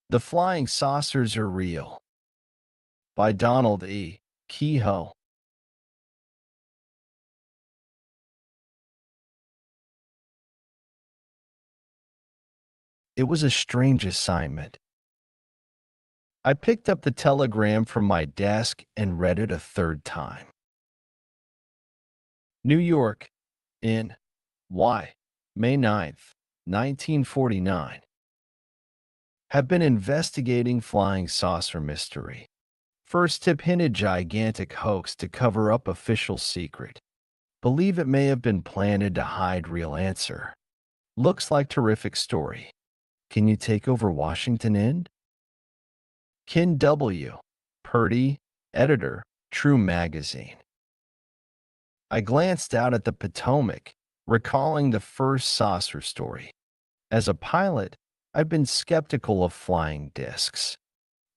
The Flying Saucers Are Real by Donald E. Keyhoe. It was a strange assignment. I picked up the telegram from my desk and read it a third time. New York, in Y, May 9th, 1949. Have been investigating flying saucer mystery. First tip hinted gigantic hoax to cover up official secret. Believe it may have been planted to hide real answer. Looks like terrific story. Can you take over Washington End? Ken W. Purdy, editor, True Magazine. I glanced out at the Potomac, recalling the first saucer story. As a pilot, I've been skeptical of flying discs.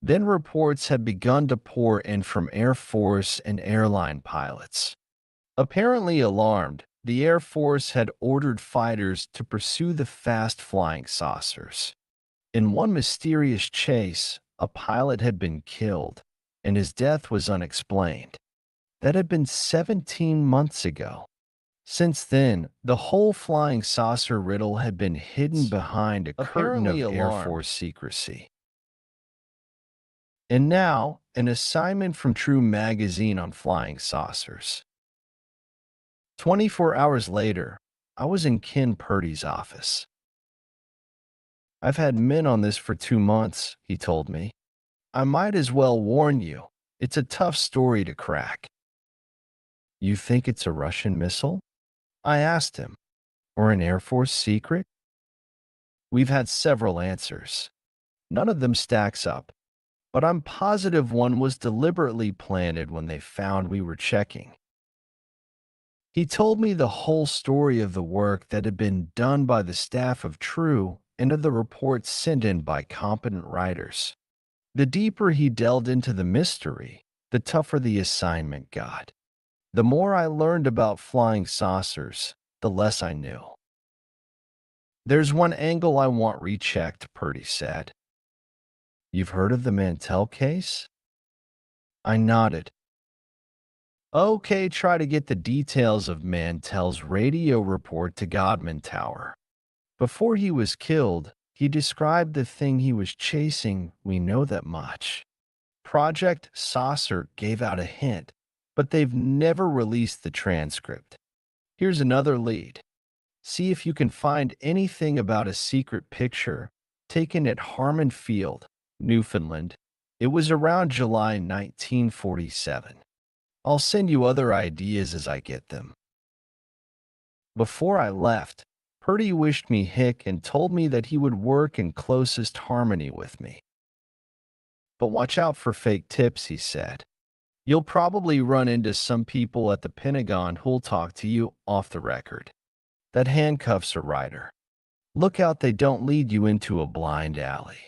Then reports had begun to pour in from Air Force and airline pilots. Apparently alarmed, the Air Force had ordered fighters to pursue the fast-flying saucers. In one mysterious chase, a pilot had been killed, and his death was unexplained. That had been 17 months ago. Since then, the whole flying saucer riddle had been hidden behind a curtain of Air Force secrecy. And now, an assignment from True Magazine on flying saucers. 24 hours later, I was in Ken Purdy's office. I've had men on this for 2 months, he told me. I might as well warn you, it's a tough story to crack. You think it's a Russian missile? I asked him. Or an Air Force secret? We've had several answers. None of them stacks up. But I'm positive one was deliberately planted when they found we were checking. He told me the whole story of the work that had been done by the staff of True and of the reports sent in by competent writers. The deeper he delved into the mystery, the tougher the assignment got. The more I learned about flying saucers, the less I knew. There's one angle I want rechecked, Purdy said. You've heard of the Mantell case? I nodded. Okay, try to get the details of Mantell's radio report to Godman Tower. Before he was killed, he described the thing he was chasing. We know that much. Project Saucer gave out a hint, but they've never released the transcript. Here's another lead. See if you can find anything about a secret picture taken at Harmon Field, Newfoundland. It was around July 1947. I'll send you other ideas as I get them. Before I left, Purdy wished me hick and told me that he would work in closest harmony with me. But watch out for fake tips, he said. You'll probably run into some people at the Pentagon who'll talk to you off the record. That handcuffs a writer. Look out they don't lead you into a blind alley.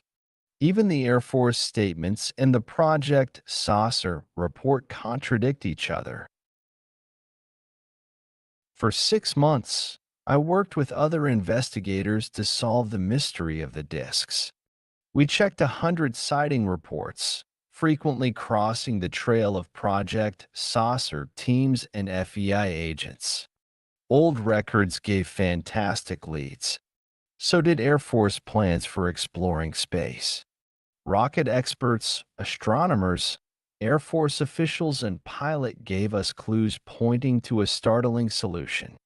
Even the Air Force statements and the Project Saucer report contradict each other. For 6 months, I worked with other investigators to solve the mystery of the discs. We checked 100 sighting reports, frequently crossing the trail of Project Saucer teams and FEI agents. Old records gave fantastic leads. So did Air Force plans for exploring space. Rocket experts, astronomers, Air Force officials, and pilot gave us clues pointing to a startling solution.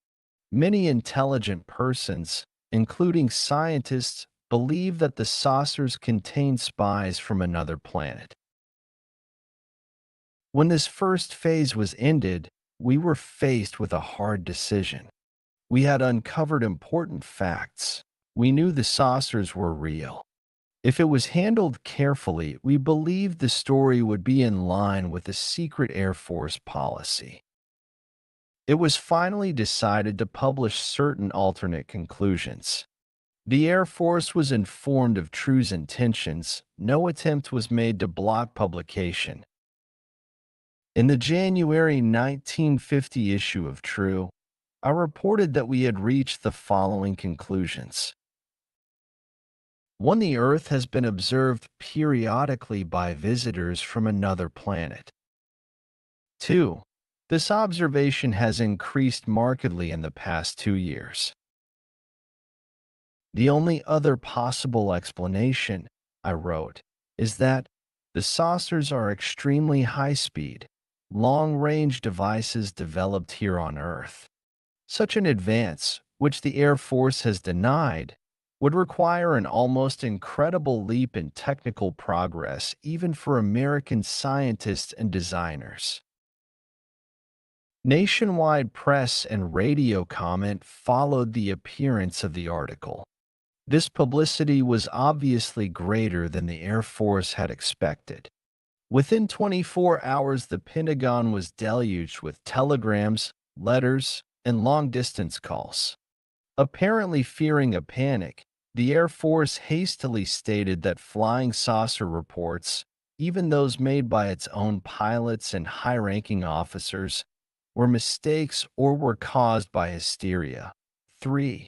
Many intelligent persons, including scientists, believe that the saucers contain spies from another planet. When this first phase was ended, we were faced with a hard decision. We had uncovered important facts. We knew the saucers were real. If it was handled carefully, we believed the story would be in line with a secret Air Force policy. It was finally decided to publish certain alternate conclusions. The Air Force was informed of True's intentions. No attempt was made to block publication. In the January 1950 issue of True, I reported that we had reached the following conclusions. One, the Earth has been observed periodically by visitors from another planet. Two, this observation has increased markedly in the past 2 years. The only other possible explanation, I wrote, is that the saucers are extremely high-speed, long-range devices developed here on Earth. Such an advance, which the Air Force has denied, would require an almost incredible leap in technical progress even for American scientists and designers. Nationwide press and radio comment followed the appearance of the article. This publicity was obviously greater than the Air Force had expected. Within 24 hours, the Pentagon was deluged with telegrams, letters, and long-distance calls. Apparently fearing a panic, the Air Force hastily stated that flying saucer reports, even those made by its own pilots and high-ranking officers, were mistakes or were caused by hysteria. 3.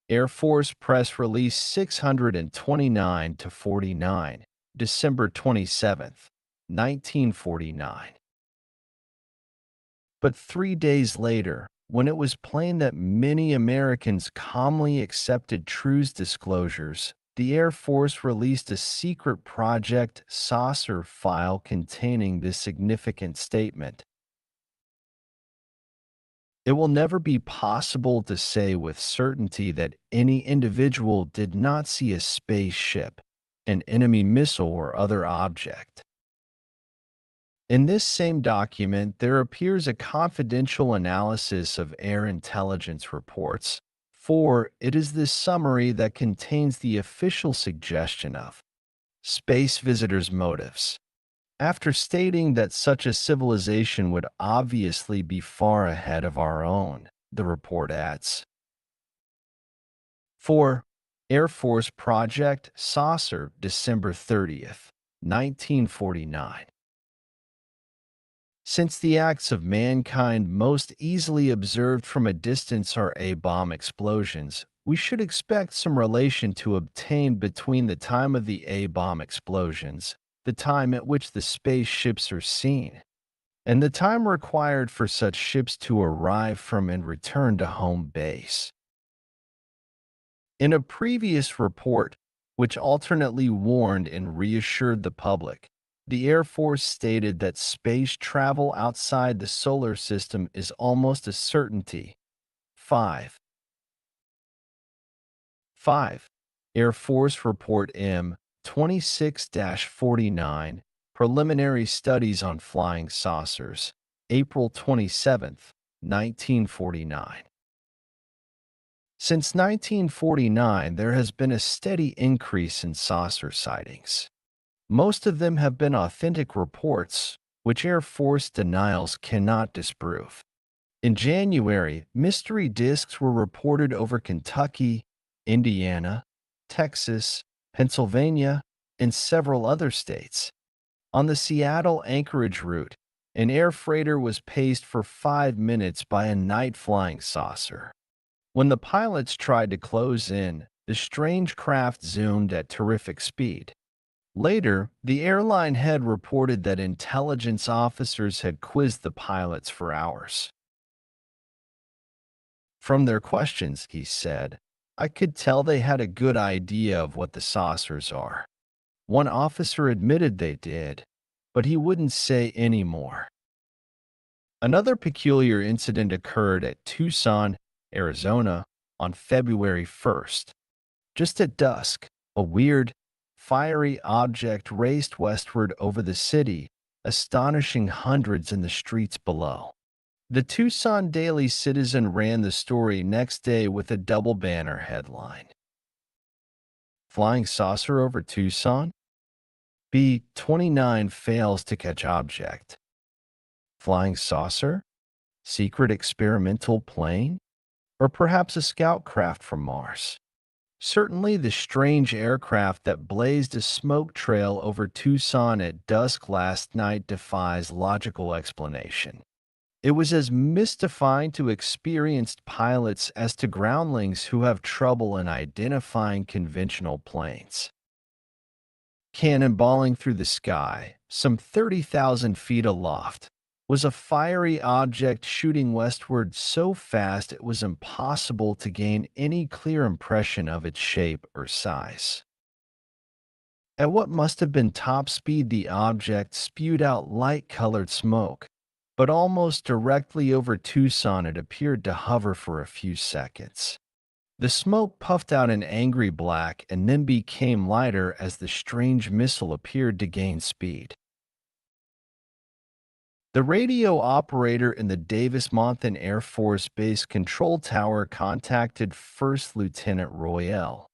Air Force Press Release 629-49, December 27, 1949. But 3 days later, when it was plain that many Americans calmly accepted True's disclosures, the Air Force released a secret Project Saucer file containing this significant statement. It will never be possible to say with certainty that any individual did not see a spaceship, an enemy missile, or other object. In this same document, there appears a confidential analysis of air intelligence reports. 4. It is this summary that contains the official suggestion of space visitors' motives. After stating that such a civilization would obviously be far ahead of our own, the report adds. 4. Air Force Project Saucer, December 30th, 1949. Since the acts of mankind most easily observed from a distance are A-bomb explosions, we should expect some relation to obtain between the time of the A-bomb explosions, the time at which the spaceships are seen, and the time required for such ships to arrive from and return to home base. In a previous report, which alternately warned and reassured the public, the Air Force stated that space travel outside the solar system is almost a certainty. 5. Air Force Report M 26-49, Preliminary Studies on Flying Saucers, April 27, 1949. Since 1949, there has been a steady increase in saucer sightings. Most of them have been authentic reports, which Air Force denials cannot disprove. In January, mystery disks were reported over Kentucky, Indiana, Texas, Pennsylvania, and several other states. On the Seattle-Anchorage route, an air freighter was paced for 5 minutes by a night-flying saucer. When the pilots tried to close in, the strange craft zoomed at terrific speed. Later, the airline head reported that intelligence officers had quizzed the pilots for hours. From their questions, he said, I could tell they had a good idea of what the saucers are. One officer admitted they did, but he wouldn't say any more. Another peculiar incident occurred at Tucson, Arizona, on February 1st. Just at dusk, a weird, fiery object raced westward over the city, astonishing hundreds in the streets below. The Tucson Daily Citizen ran the story next day with a double banner headline. Flying saucer over Tucson? B-29 fails to catch object. Flying saucer? Secret experimental plane? Or perhaps a scout craft from Mars? Certainly the strange aircraft that blazed a smoke trail over Tucson at dusk last night defies logical explanation. It was as mystifying to experienced pilots as to groundlings who have trouble in identifying conventional planes. Cannonballing through the sky, some 30,000 feet aloft, was a fiery object shooting westward so fast it was impossible to gain any clear impression of its shape or size. At what must have been top speed, the object spewed out light-colored smoke, but almost directly over Tucson it appeared to hover for a few seconds. The smoke puffed out an angry black and then became lighter as the strange missile appeared to gain speed. The radio operator in the Davis-Monthan Air Force Base control tower contacted First Lieutenant Royale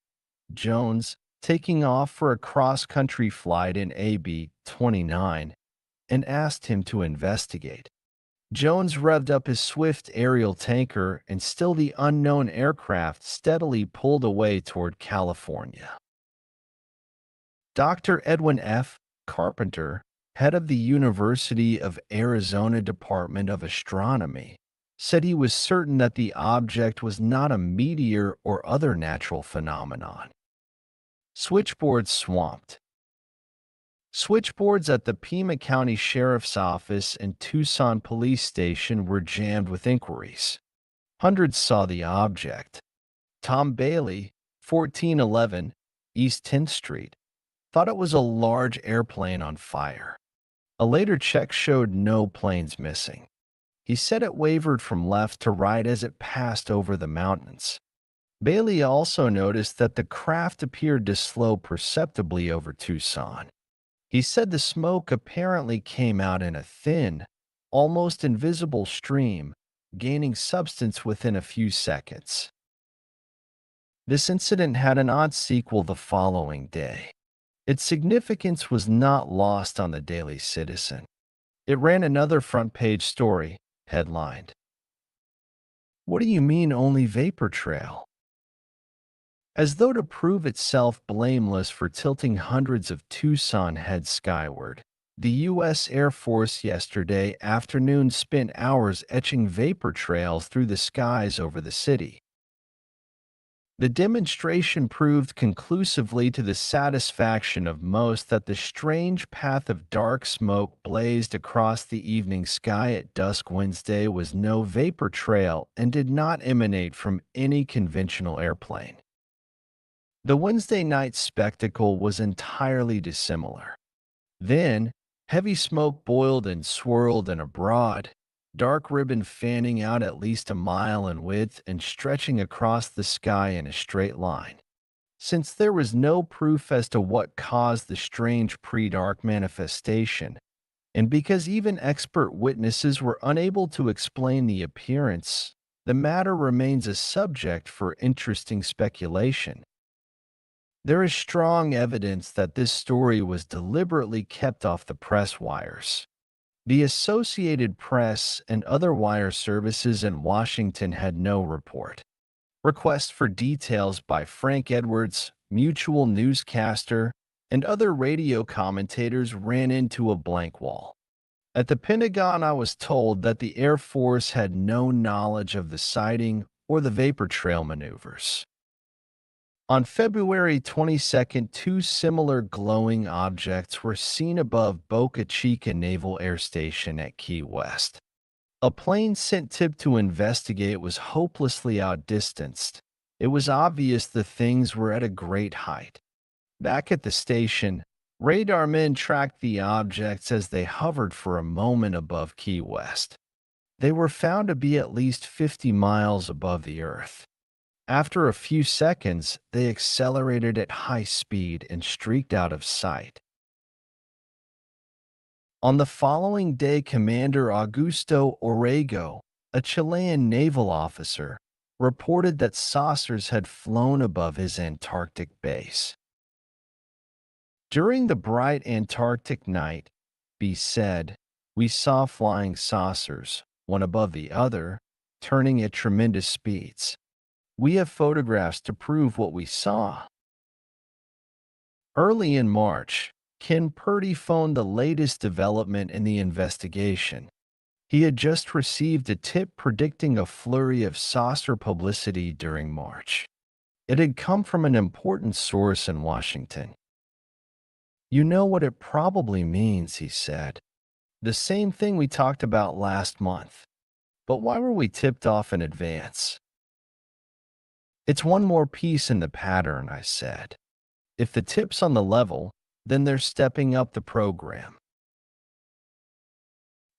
Jones, taking off for a cross-country flight in AB-29, and asked him to investigate. Jones revved up his swift aerial tanker, and still the unknown aircraft steadily pulled away toward California. Dr. Edwin F. Carpenter, head of the University of Arizona Department of Astronomy, said he was certain that the object was not a meteor or other natural phenomenon. Switchboards swamped. Switchboards at the Pima County Sheriff's Office and Tucson Police Station were jammed with inquiries. Hundreds saw the object. Tom Bailey, 1411 East 10th Street, thought it was a large airplane on fire. A later check showed no planes missing. He said it wavered from left to right as it passed over the mountains. Bailey also noticed that the craft appeared to slow perceptibly over Tucson. He said the smoke apparently came out in a thin, almost invisible stream, gaining substance within a few seconds. This incident had an odd sequel the following day. Its significance was not lost on the Daily Citizen. It ran another front-page story, headlined, "What do you mean only vapor trail?" As though to prove itself blameless for tilting hundreds of Tucson heads skyward, the U.S. Air Force yesterday afternoon spent hours etching vapor trails through the skies over the city. The demonstration proved conclusively to the satisfaction of most that the strange path of dark smoke blazed across the evening sky at dusk Wednesday was no vapor trail and did not emanate from any conventional airplane. The Wednesday night spectacle was entirely dissimilar. Then, heavy smoke boiled and swirled in a broad, dark ribbon fanning out at least a mile in width and stretching across the sky in a straight line. Since there was no proof as to what caused the strange pre-dark manifestation, and because even expert witnesses were unable to explain the appearance, the matter remains a subject for interesting speculation. There is strong evidence that this story was deliberately kept off the press wires. The Associated Press and other wire services in Washington had no report. Requests for details by Frank Edwards, Mutual newscaster, and other radio commentators ran into a blank wall. At the Pentagon, I was told that the Air Force had no knowledge of the sighting or the vapor trail maneuvers. On February 22nd, two similar glowing objects were seen above Boca Chica Naval Air Station at Key West. A plane sent tip to investigate was hopelessly outdistanced. It was obvious the things were at a great height. Back at the station, radar men tracked the objects as they hovered for a moment above Key West. They were found to be at least 50 miles above the Earth. After a few seconds, they accelerated at high speed and streaked out of sight. On the following day, Commander Augusto Orrego, a Chilean naval officer, reported that saucers had flown above his Antarctic base. During the bright Antarctic night, B said, "We saw flying saucers, one above the other, turning at tremendous speeds. We have photographs to prove what we saw." Early in March, Ken Purdy phoned the latest development in the investigation. He had just received a tip predicting a flurry of saucer publicity during March. It had come from an important source in Washington. "You know what it probably means," he said. "The same thing we talked about last month. But why were we tipped off in advance?" "It's one more piece in the pattern," I said. "If the tip's on the level, then they're stepping up the program."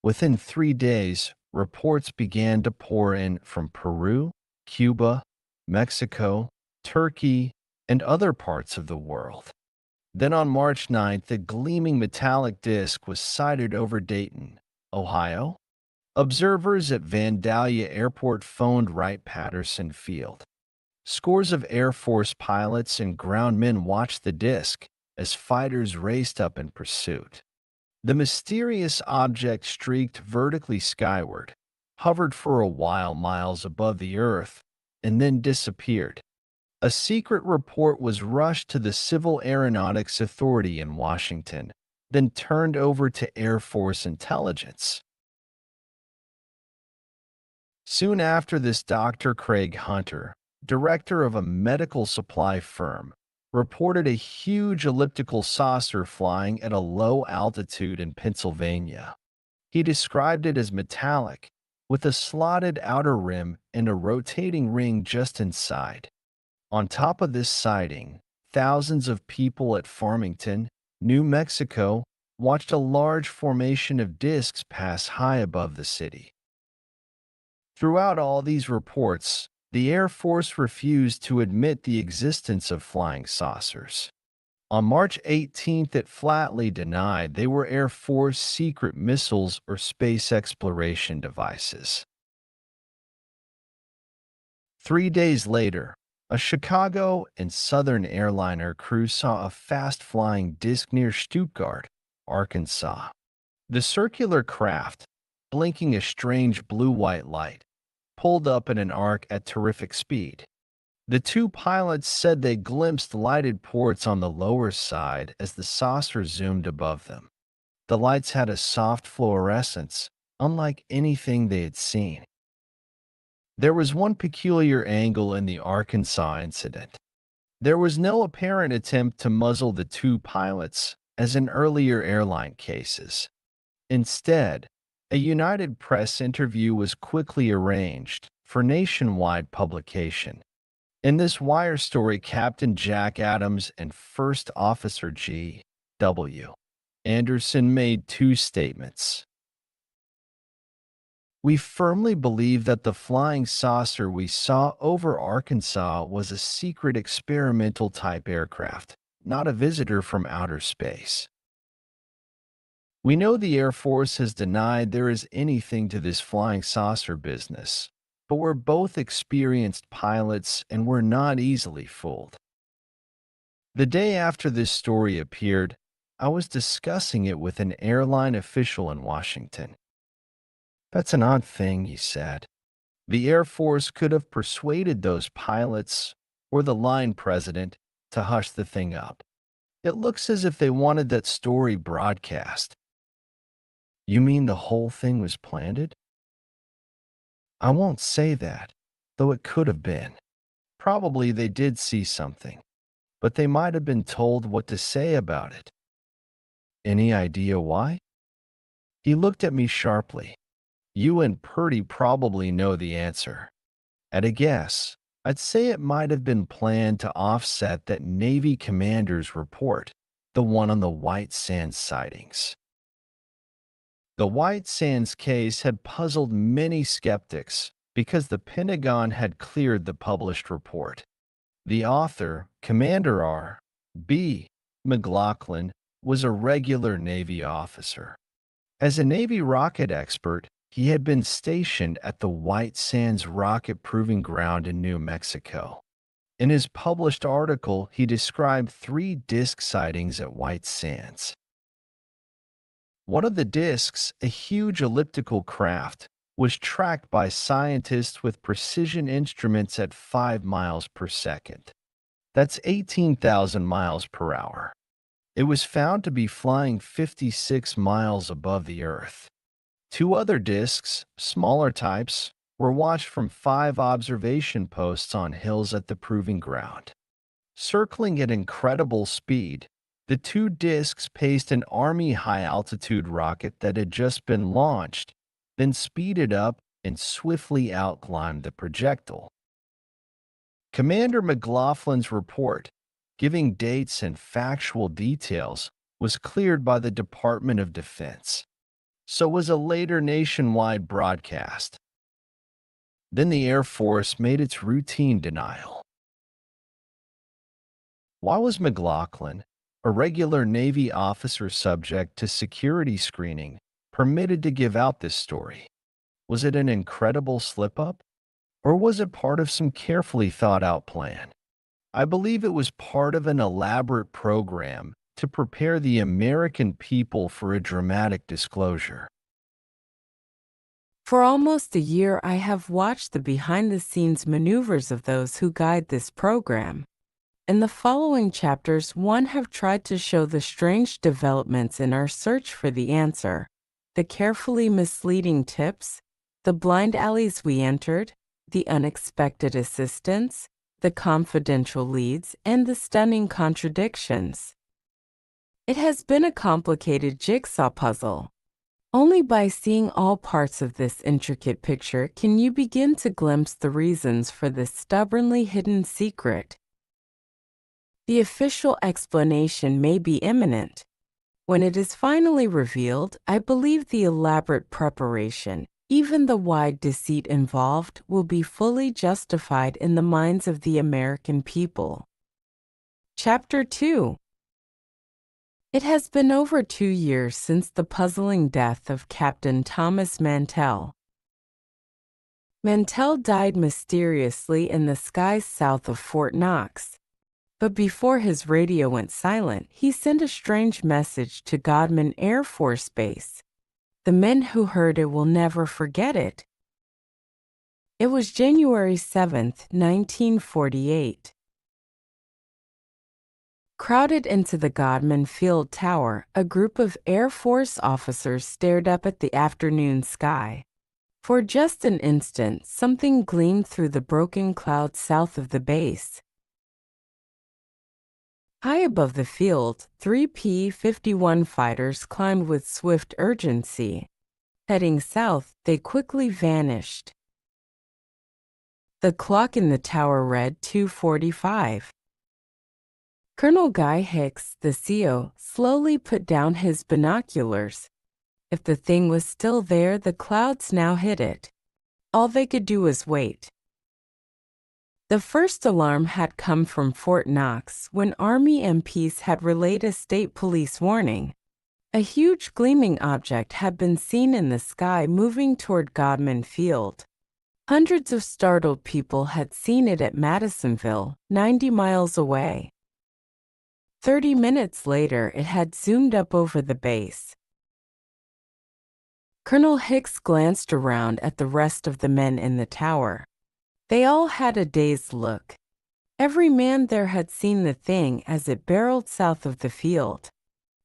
Within 3 days, reports began to pour in from Peru, Cuba, Mexico, Turkey, and other parts of the world. Then on March 9th, a gleaming metallic disc was sighted over Dayton, Ohio. Observers at Vandalia Airport phoned Wright-Patterson Field. Scores of Air Force pilots and groundmen watched the disc as fighters raced up in pursuit. The mysterious object streaked vertically skyward, hovered for a while miles above the Earth, and then disappeared. A secret report was rushed to the Civil Aeronautics Authority in Washington, then turned over to Air Force intelligence. Soon after this, Dr. Craig Hunter, director of a medical supply firm, reported a huge elliptical saucer flying at a low altitude in Pennsylvania. He described it as metallic, with a slotted outer rim and a rotating ring just inside. On top of this sighting, thousands of people at Farmington, New Mexico, watched a large formation of disks pass high above the city. Throughout all these reports, the Air Force refused to admit the existence of flying saucers. On March 18th, it flatly denied they were Air Force secret missiles or space exploration devices. 3 days later, a Chicago and Southern airliner crew saw a fast-flying disc near Stuttgart, Arkansas. The circular craft, blinking a strange blue-white light, pulled up in an arc at terrific speed. The two pilots said they glimpsed lighted ports on the lower side as the saucer zoomed above them. The lights had a soft fluorescence, unlike anything they had seen. There was one peculiar angle in the Arkansas incident. There was no apparent attempt to muzzle the two pilots, as in earlier airline cases. Instead, a United Press interview was quickly arranged for nationwide publication. In this wire story, Captain Jack Adams and First Officer G.W. Anderson made two statements. "We firmly believe that the flying saucer we saw over Arkansas was a secret experimental type aircraft, not a visitor from outer space. We know the Air Force has denied there is anything to this flying saucer business, but we're both experienced pilots and we're not easily fooled." The day after this story appeared, I was discussing it with an airline official in Washington. "That's an odd thing," he said. "The Air Force could have persuaded those pilots or the line president to hush the thing up. It looks as if they wanted that story broadcast." "You mean the whole thing was planted?" "I won't say that, though it could have been. Probably they did see something, but they might have been told what to say about it." "Any idea why?" He looked at me sharply. "You and Purdy probably know the answer. At a guess, I'd say it might have been planned to offset that Navy commander's report, the one on the White Sands sightings." The White Sands case had puzzled many skeptics because the Pentagon had cleared the published report. The author, Commander R. B. McLaughlin, was a regular Navy officer. As a Navy rocket expert, he had been stationed at the White Sands Rocket Proving Ground in New Mexico. In his published article, he described 3 disc sightings at White Sands. One of the discs, a huge elliptical craft, was tracked by scientists with precision instruments at 5 miles per second. That's 18,000 miles per hour. It was found to be flying 56 miles above the Earth. Two other disks, smaller types, were watched from 5 observation posts on hills at the proving ground. Circling at incredible speed, the two disks paced an Army high-altitude rocket that had just been launched, then speeded up and swiftly outclimbed the projectile. Commander McLaughlin's report, giving dates and factual details, was cleared by the Department of Defense. So was a later nationwide broadcast. Then the Air Force made its routine denial. Why was McLaughlin, a regular Navy officer subject to security screening, permitted to give out this story? Was it an incredible slip-up? Or was it part of some carefully thought-out plan? I believe it was part of an elaborate program to prepare the American people for a dramatic disclosure. For almost a year, I have watched the behind-the-scenes maneuvers of those who guide this program. In the following chapters, one have tried to show the strange developments in our search for the answer, the carefully misleading tips, the blind alleys we entered, the unexpected assistance, the confidential leads, and the stunning contradictions. It has been a complicated jigsaw puzzle. Only by seeing all parts of this intricate picture can you begin to glimpse the reasons for this stubbornly hidden secret. The official explanation may be imminent. When it is finally revealed, I believe the elaborate preparation, even the wide deceit involved, will be fully justified in the minds of the American people. Chapter 2. It has been over 2 years since the puzzling death of Captain Thomas Mantell. Mantell died mysteriously in the skies south of Fort Knox. But before his radio went silent, he sent a strange message to Godman Air Force Base. The men who heard it will never forget it. It was January 7, 1948. Crowded into the Godman Field Tower, a group of Air Force officers stared up at the afternoon sky. For just an instant, something gleamed through the broken clouds south of the base. High above the field, 3 P-51 fighters climbed with swift urgency. Heading south, they quickly vanished. The clock in the tower read 2:45. Colonel Guy Hicks, the CO, slowly put down his binoculars. If the thing was still there, the clouds now hid it. All they could do was wait. The first alarm had come from Fort Knox when Army MPs had relayed a state police warning. A huge gleaming object had been seen in the sky moving toward Godman Field. Hundreds of startled people had seen it at Madisonville, 90 miles away. 30 minutes later, it had zoomed up over the base. Colonel Hicks glanced around at the rest of the men in the tower. They all had a dazed look. Every man there had seen the thing as it barreled south of the field.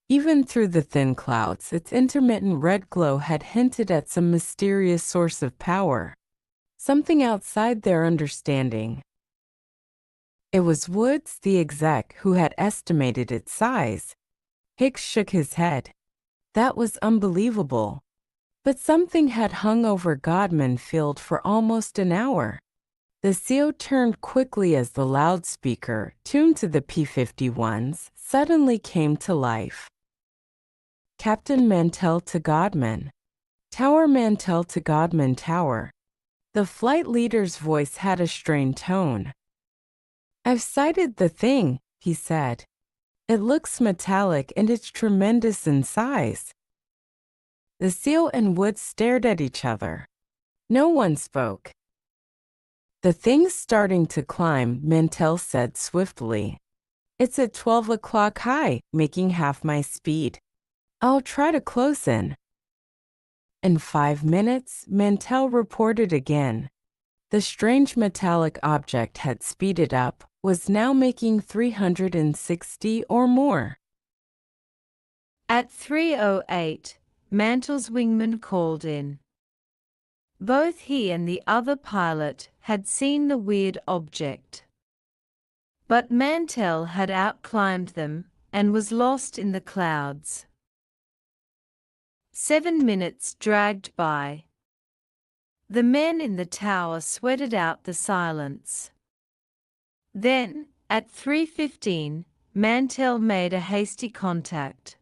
Even through the thin clouds, its intermittent red glow had hinted at some mysterious source of power, something outside their understanding. It was Woods, the exec, who had estimated its size. Hicks shook his head. That was unbelievable. But something had hung over Godman Field for almost an hour. The CO turned quickly as the loudspeaker, tuned to the P-51s, suddenly came to life. Captain Mantell to Godman. Tower Mantell to Godman Tower. The flight leader's voice had a strained tone. "I've sighted the thing," he said. "It looks metallic and it's tremendous in size." The CO and Woods stared at each other. No one spoke. "The thing's starting to climb," Mantell said swiftly. "It's at 12 o'clock high, making half my speed. I'll try to close in." In 5 minutes, Mantell reported again. The strange metallic object had speeded up, was now making 360 or more. At 3:08, Mantle's wingman called in. Both he and the other pilot had seen the weird object. But Mantell had outclimbed them and was lost in the clouds. 7 minutes dragged by. The men in the tower sweated out the silence. Then, at 3:15, Mantell made a hasty contact.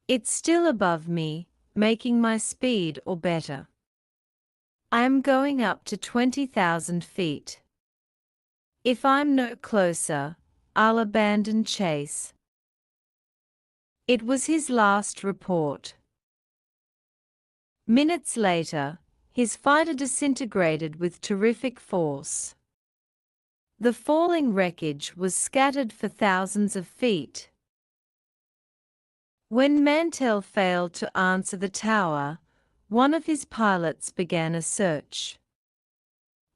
"It's still above me, making my speed or better. I am going up to 20,000 feet. If I'm no closer, I'll abandon chase." It was his last report. Minutes later, his fighter disintegrated with terrific force. The falling wreckage was scattered for thousands of feet. When Mantell failed to answer the tower, one of his pilots began a search.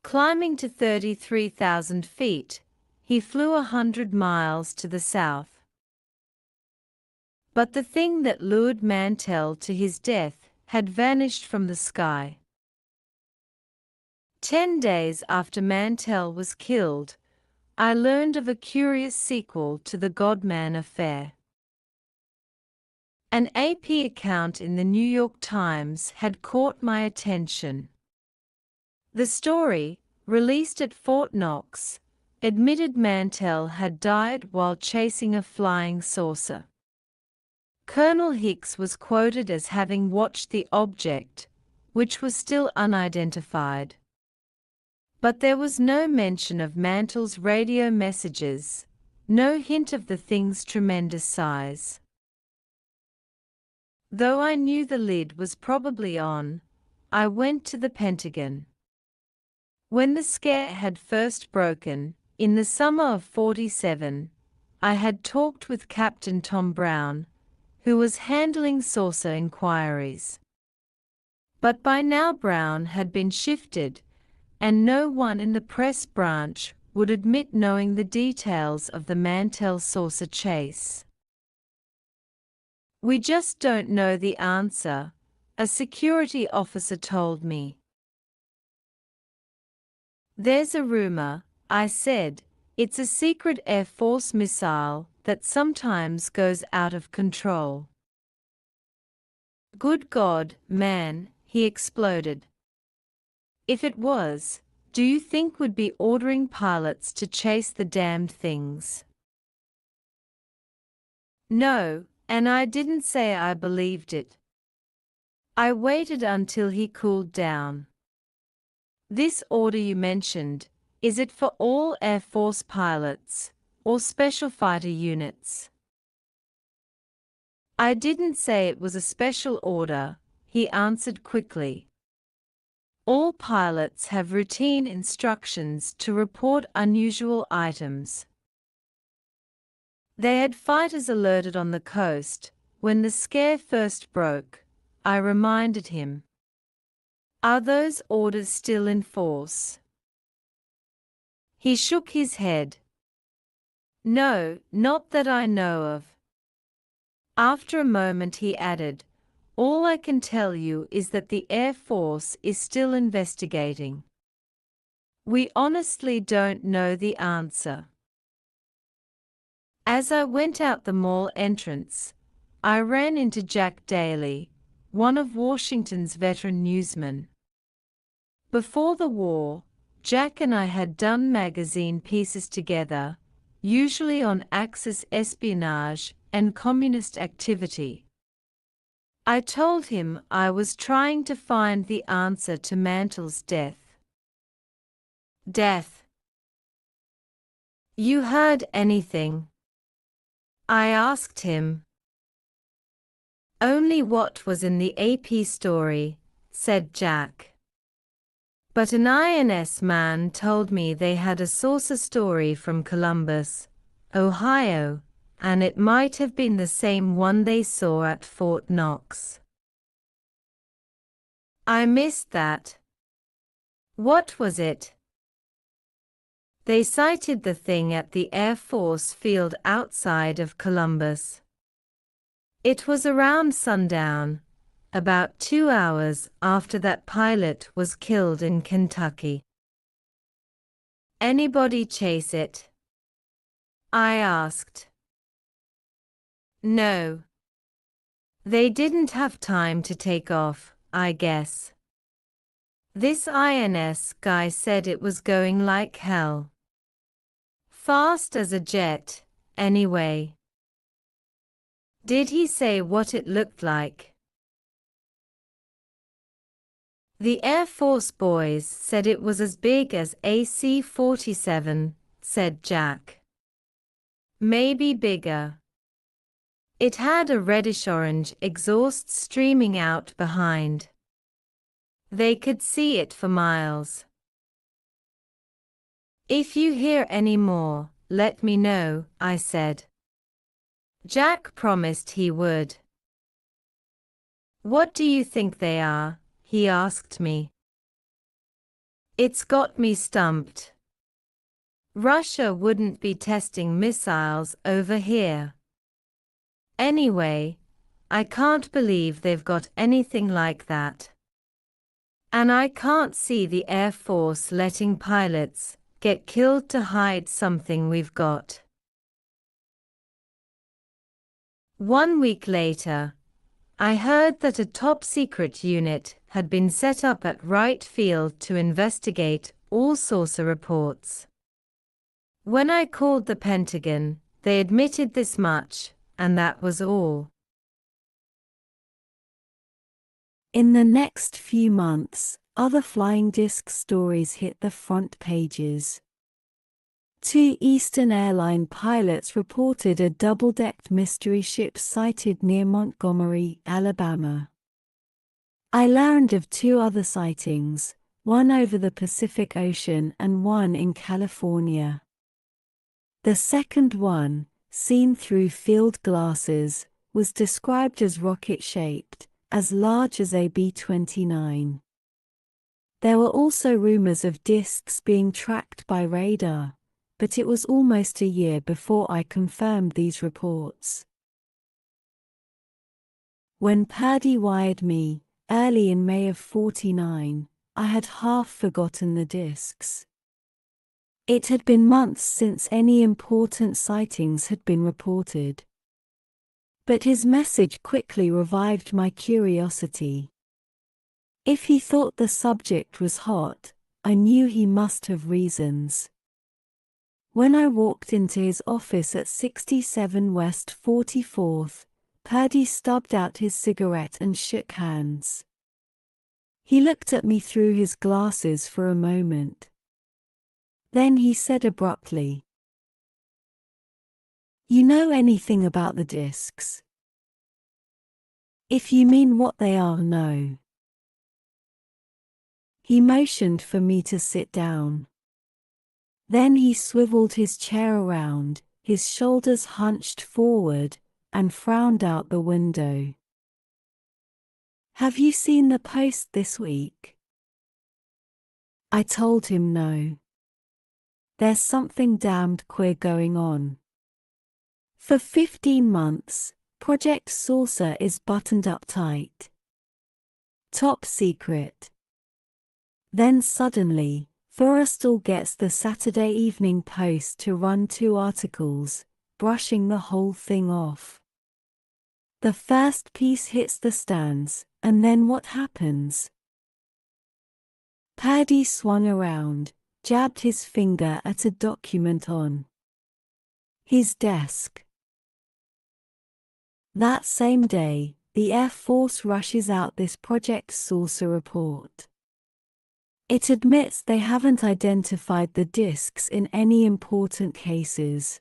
Climbing to 33,000 feet, he flew 100 miles to the south. But the thing that lured Mantell to his death had vanished from the sky. 10 days after Mantell was killed, I learned of a curious sequel to the Godman affair. An AP account in the New York Times had caught my attention. The story, released at Fort Knox, admitted Mantell had died while chasing a flying saucer. Colonel Hicks was quoted as having watched the object, which was still unidentified. But there was no mention of Mantell's radio messages, no hint of the thing's tremendous size. Though I knew the lid was probably on, I went to the Pentagon. When the scare had first broken, in the summer of '47, I had talked with Captain Tom Brown, who was handling saucer inquiries. But by now Brown had been shifted, and no one in the press branch would admit knowing the details of the Mantell saucer chase. "We just don't know the answer," a security officer told me. "There's a rumor," I said. "It's a secret Air Force missile that sometimes goes out of control." "Good God, man," he exploded. "If it was, do you think we'd be ordering pilots to chase the damned things?" No, and I didn't say I believed it. I waited until he cooled down. "This order you mentioned, is it for all Air Force pilots, or special fighter units?" "I didn't say it was a special order," he answered quickly. "All pilots have routine instructions to report unusual items." They had fighters alerted on the coast. When the scare first broke, I reminded him. "Are those orders still in force?" He shook his head. "No, not that I know of." After a moment he added, "All I can tell you is that the Air Force is still investigating. We honestly don't know the answer." As I went out the mall entrance, I ran into Jack Daly, one of Washington's veteran newsmen. Before the war, Jack and I had done magazine pieces together, usually on Axis espionage and communist activity. I told him I was trying to find the answer to Mantell's death. "Death? You heard anything?" I asked him. "Only what was in the AP story," said Jack. "But an INS man told me they had a saucer story from Columbus, Ohio, and it might have been the same one they saw at Fort Knox." I missed that. What was it? They sighted the thing at the Air Force field outside of Columbus. It was around sundown, about 2 hours after that pilot was killed in Kentucky. Anybody chase it? I asked. No. They didn't have time to take off, I guess. This INS guy said it was going like hell. Fast as a jet, anyway. Did he say what it looked like? The Air Force boys said it was as big as a C-47, said Jack. Maybe bigger. It had a reddish-orange exhaust streaming out behind. They could see it for miles. If you hear any more, let me know, I said. Jack promised he would. What do you think they are? He asked me. It's got me stumped. Russia wouldn't be testing missiles over here. Anyway, I can't believe they've got anything like that. And I can't see the Air Force letting pilots get killed to hide something we've got. 1 week later, I heard that a top-secret unit had been set up at Wright Field to investigate all saucer reports. When I called the Pentagon, they admitted this much, and that was all. In the next few months, other flying disc stories hit the front pages. 2 Eastern Airline pilots reported a double-decked mystery ship sighted near Montgomery, Alabama. I learned of 2 other sightings, one over the Pacific Ocean and one in California. The second one, seen through field glasses, was described as rocket-shaped, as large as a B-29. There were also rumors of discs being tracked by radar, but it was almost a year before I confirmed these reports. When Purdy wired me, early in May of '49, I had half forgotten the discs. It had been months since any important sightings had been reported. But his message quickly revived my curiosity. If he thought the subject was hot, I knew he must have reasons. When I walked into his office at 67 West 44th, Purdy stubbed out his cigarette and shook hands. He looked at me through his glasses for a moment. Then he said abruptly, "You know anything about the discs? If you mean what they are, no." He motioned for me to sit down. Then he swiveled his chair around, his shoulders hunched forward, and frowned out the window. "Have you seen the Post this week?" I told him no. There's something damned queer going on. For 15 months, Project Saucer is buttoned up tight. Top secret. Then suddenly, Forrestal gets the Saturday Evening Post to run 2 articles, brushing the whole thing off. The first piece hits the stands, and then what happens? Purdy swung around, jabbed his finger at a document on his desk. That same day, the Air Force rushes out this Project Saucer report. It admits they haven't identified the discs in any important cases.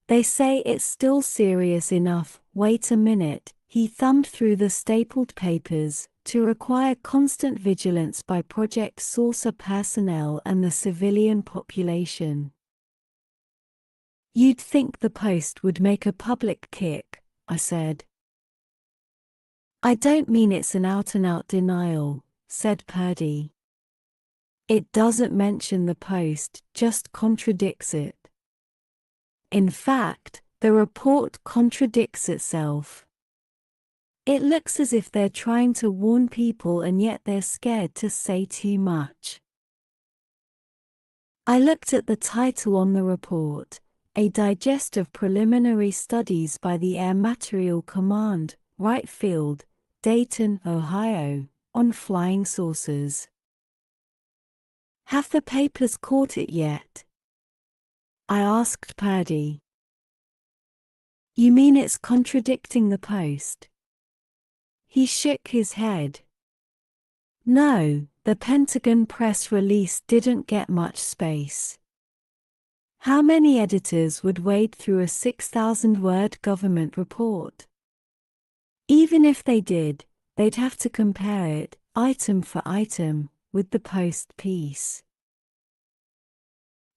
They say it's still serious enough, wait a minute, he thumbed through the stapled papers, to require constant vigilance by Project Saucer personnel and the civilian population. You'd think the Post would make a public kick, I said. I don't mean it's an out-and-out denial, said Purdy. It doesn't mention the Post, just contradicts it. In fact, The report contradicts itself. It looks as if they're trying to warn people and yet they're scared to say too much. I looked at the title on the report, A Digest of Preliminary Studies by the Air Material Command, Wright Field, Dayton, Ohio, on flying saucers. Have the papers caught it yet? I asked Purdy. You mean it's contradicting the Post? He shook his head. No, the Pentagon press release didn't get much space. How many editors would wade through a 6,000-word government report? Even if they did, they'd have to compare it, item for item, with the Post piece.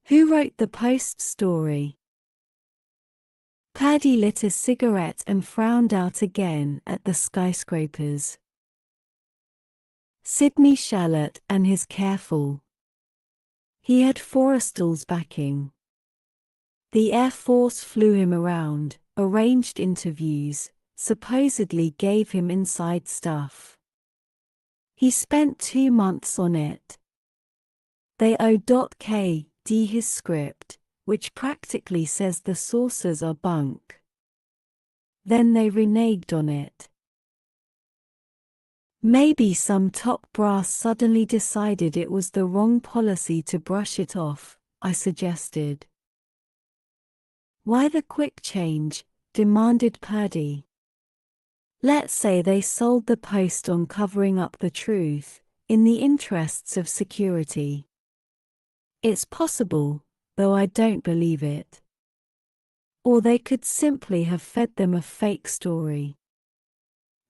Who wrote the Post story? Purdy lit a cigarette and frowned out again at the skyscrapers. Sidney Charlotte and his careful. He had Forrestal's backing. The Air Force flew him around, arranged interviews, supposedly gave him inside stuff. He spent 2 months on it. They O.K.D. his script, which practically says the saucers are bunk. Then they reneged on it. Maybe some top brass suddenly decided it was the wrong policy to brush it off, I suggested. Why the quick change? Demanded Purdy. Let's say they sold the Post on covering up the truth, in the interests of security. It's possible, though I don't believe it. Or they could simply have fed them a fake story.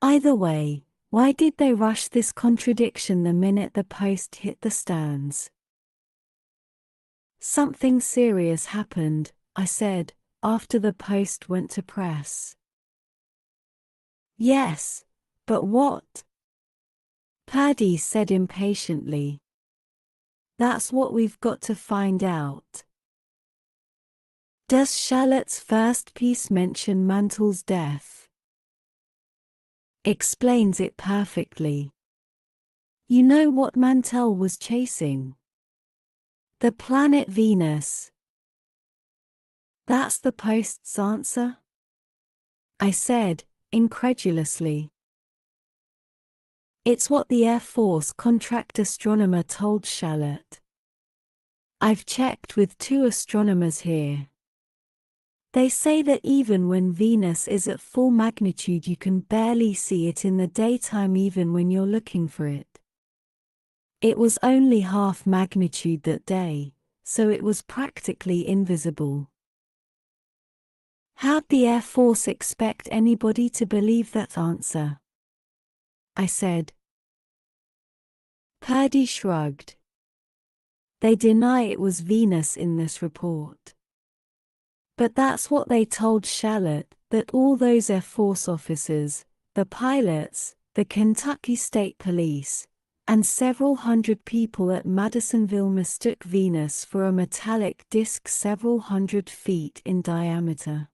Either way, why did they rush this contradiction the minute the Post hit the stands? Something serious happened, I said, after the Post went to press. Yes, but what? Purdy said impatiently. That's what we've got to find out. Does Charlotte's first piece mention Mantle's death? Explains it perfectly. You know what Mantell was chasing? The planet Venus. That's the Post's answer? I said, incredulously. It's what the Air Force contract astronomer told Charlotte. I've checked with 2 astronomers here. They say that even when Venus is at full magnitude you can barely see it in the daytime even when you're looking for it. It was only half magnitude that day, so it was practically invisible. How'd the Air Force expect anybody to believe that answer? I said. Purdy shrugged. They deny it was Venus in this report. But that's what they told Charlotte, that all those Air Force officers, the pilots, the Kentucky State Police, and several hundred people at Madisonville mistook Venus for a metallic disk several hundred feet in diameter.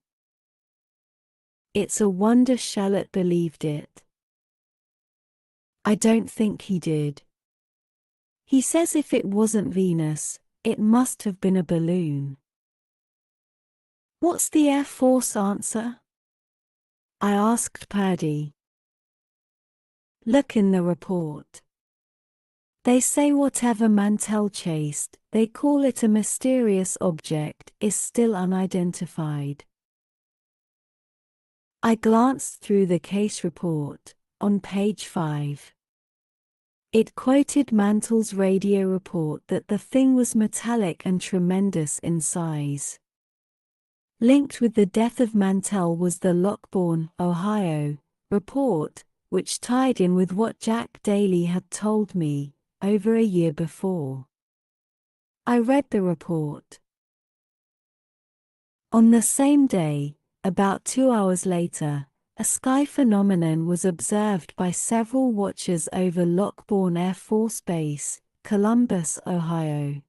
It's a wonder Charlotte believed it. I don't think he did. He says if it wasn't Venus, it must have been a balloon. What's the Air Force answer? I asked Purdy. Look in the report. They say whatever Mantell chased, they call it a mysterious object, is still unidentified. I glanced through the case report, on page 5. It quoted Mantell's radio report that the thing was metallic and tremendous in size. Linked with the death of Mantell was the Lockbourne, Ohio, report, which tied in with what Jack Daly had told me, over a year before. I read the report. On the same day, about 2 hours later, a sky phenomenon was observed by several watchers over Lockbourne Air Force Base, Columbus, Ohio.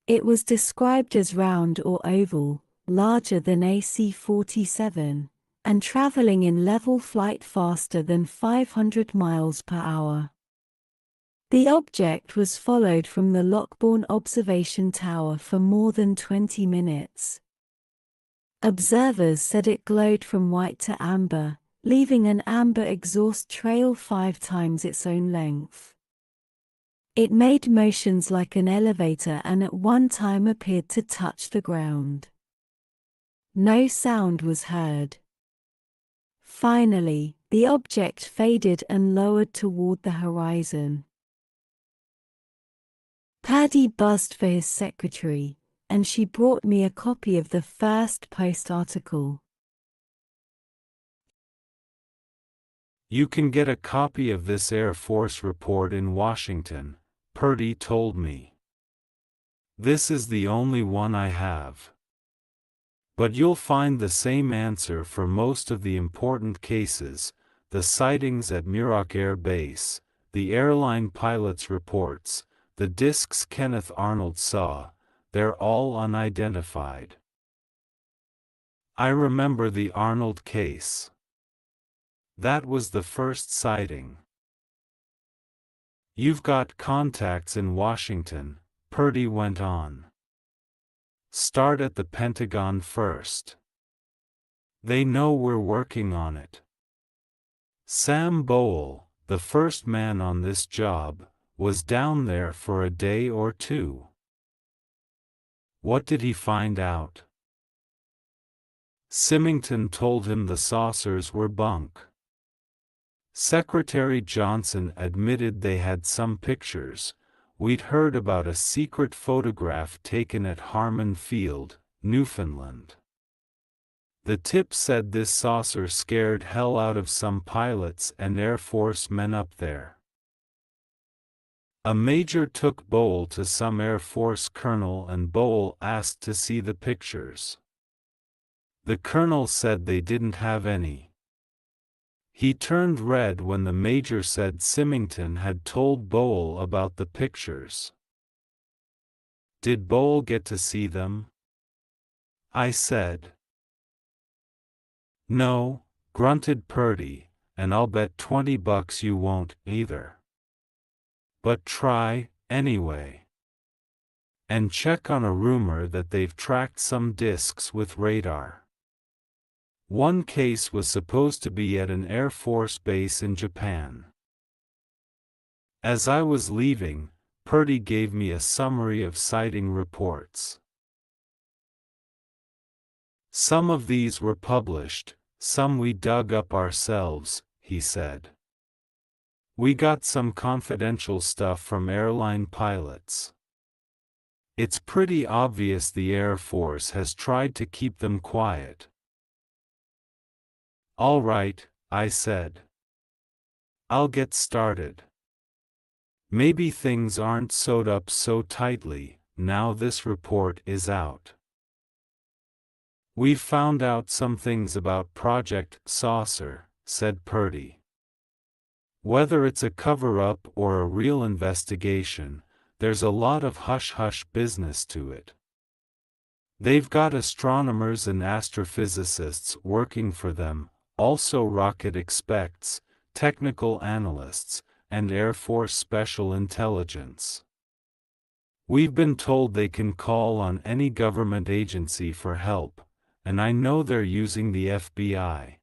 It was described as round or oval, larger than a C-47, and traveling in level flight faster than 500 miles per hour. The object was followed from the Lockbourne observation tower for more than 20 minutes. Observers said it glowed from white to amber, leaving an amber exhaust trail 5 times its own length. It made motions like an elevator and at one time appeared to touch the ground. No sound was heard. Finally, the object faded and lowered toward the horizon. Paddy buzzed for his secretary, and she brought me a copy of the first Post article. You can get a copy of this Air Force report in Washington, Purdy told me. This is the only one I have. But you'll find the same answer for most of the important cases, the sightings at Muroc Air Base, the airline pilot's reports, the discs Kenneth Arnold saw, they're all unidentified. I remember the Arnold case. That was the first sighting. You've got contacts in Washington, Purdy went on. Start at the Pentagon first. They know we're working on it. Sam Bowl, the first man on this job, was down there for a day or two. What did he find out? Symington told him the saucers were bunk. Secretary Johnson admitted they had some pictures. We'd heard about a secret photograph taken at Harmon Field, Newfoundland. The tip said this saucer scared hell out of some pilots and Air Force men up there. A major took Bowl to some Air Force colonel and Bowl asked to see the pictures. The colonel said they didn't have any. He turned red when the major said Symington had told Bowl about the pictures. Did Bowl get to see them? I said. No, grunted Purdy, and I'll bet $20 you won't either. But try, anyway. And check on a rumor that they've tracked some discs with radar. One case was supposed to be at an Air Force base in Japan. As I was leaving, Purdy gave me a summary of sighting reports. Some of these were published, some we dug up ourselves, he said. We got some confidential stuff from airline pilots. It's pretty obvious the Air Force has tried to keep them quiet. All right, I said. I'll get started. Maybe things aren't sewed up so tightly, now this report is out. We've found out some things about Project Saucer, said Purdy. Whether it's a cover-up or a real investigation, there's a lot of hush-hush business to it. They've got astronomers and astrophysicists working for them, also rocket experts, technical analysts, and Air Force Special Intelligence. We've been told they can call on any government agency for help, and I know they're using the FBI.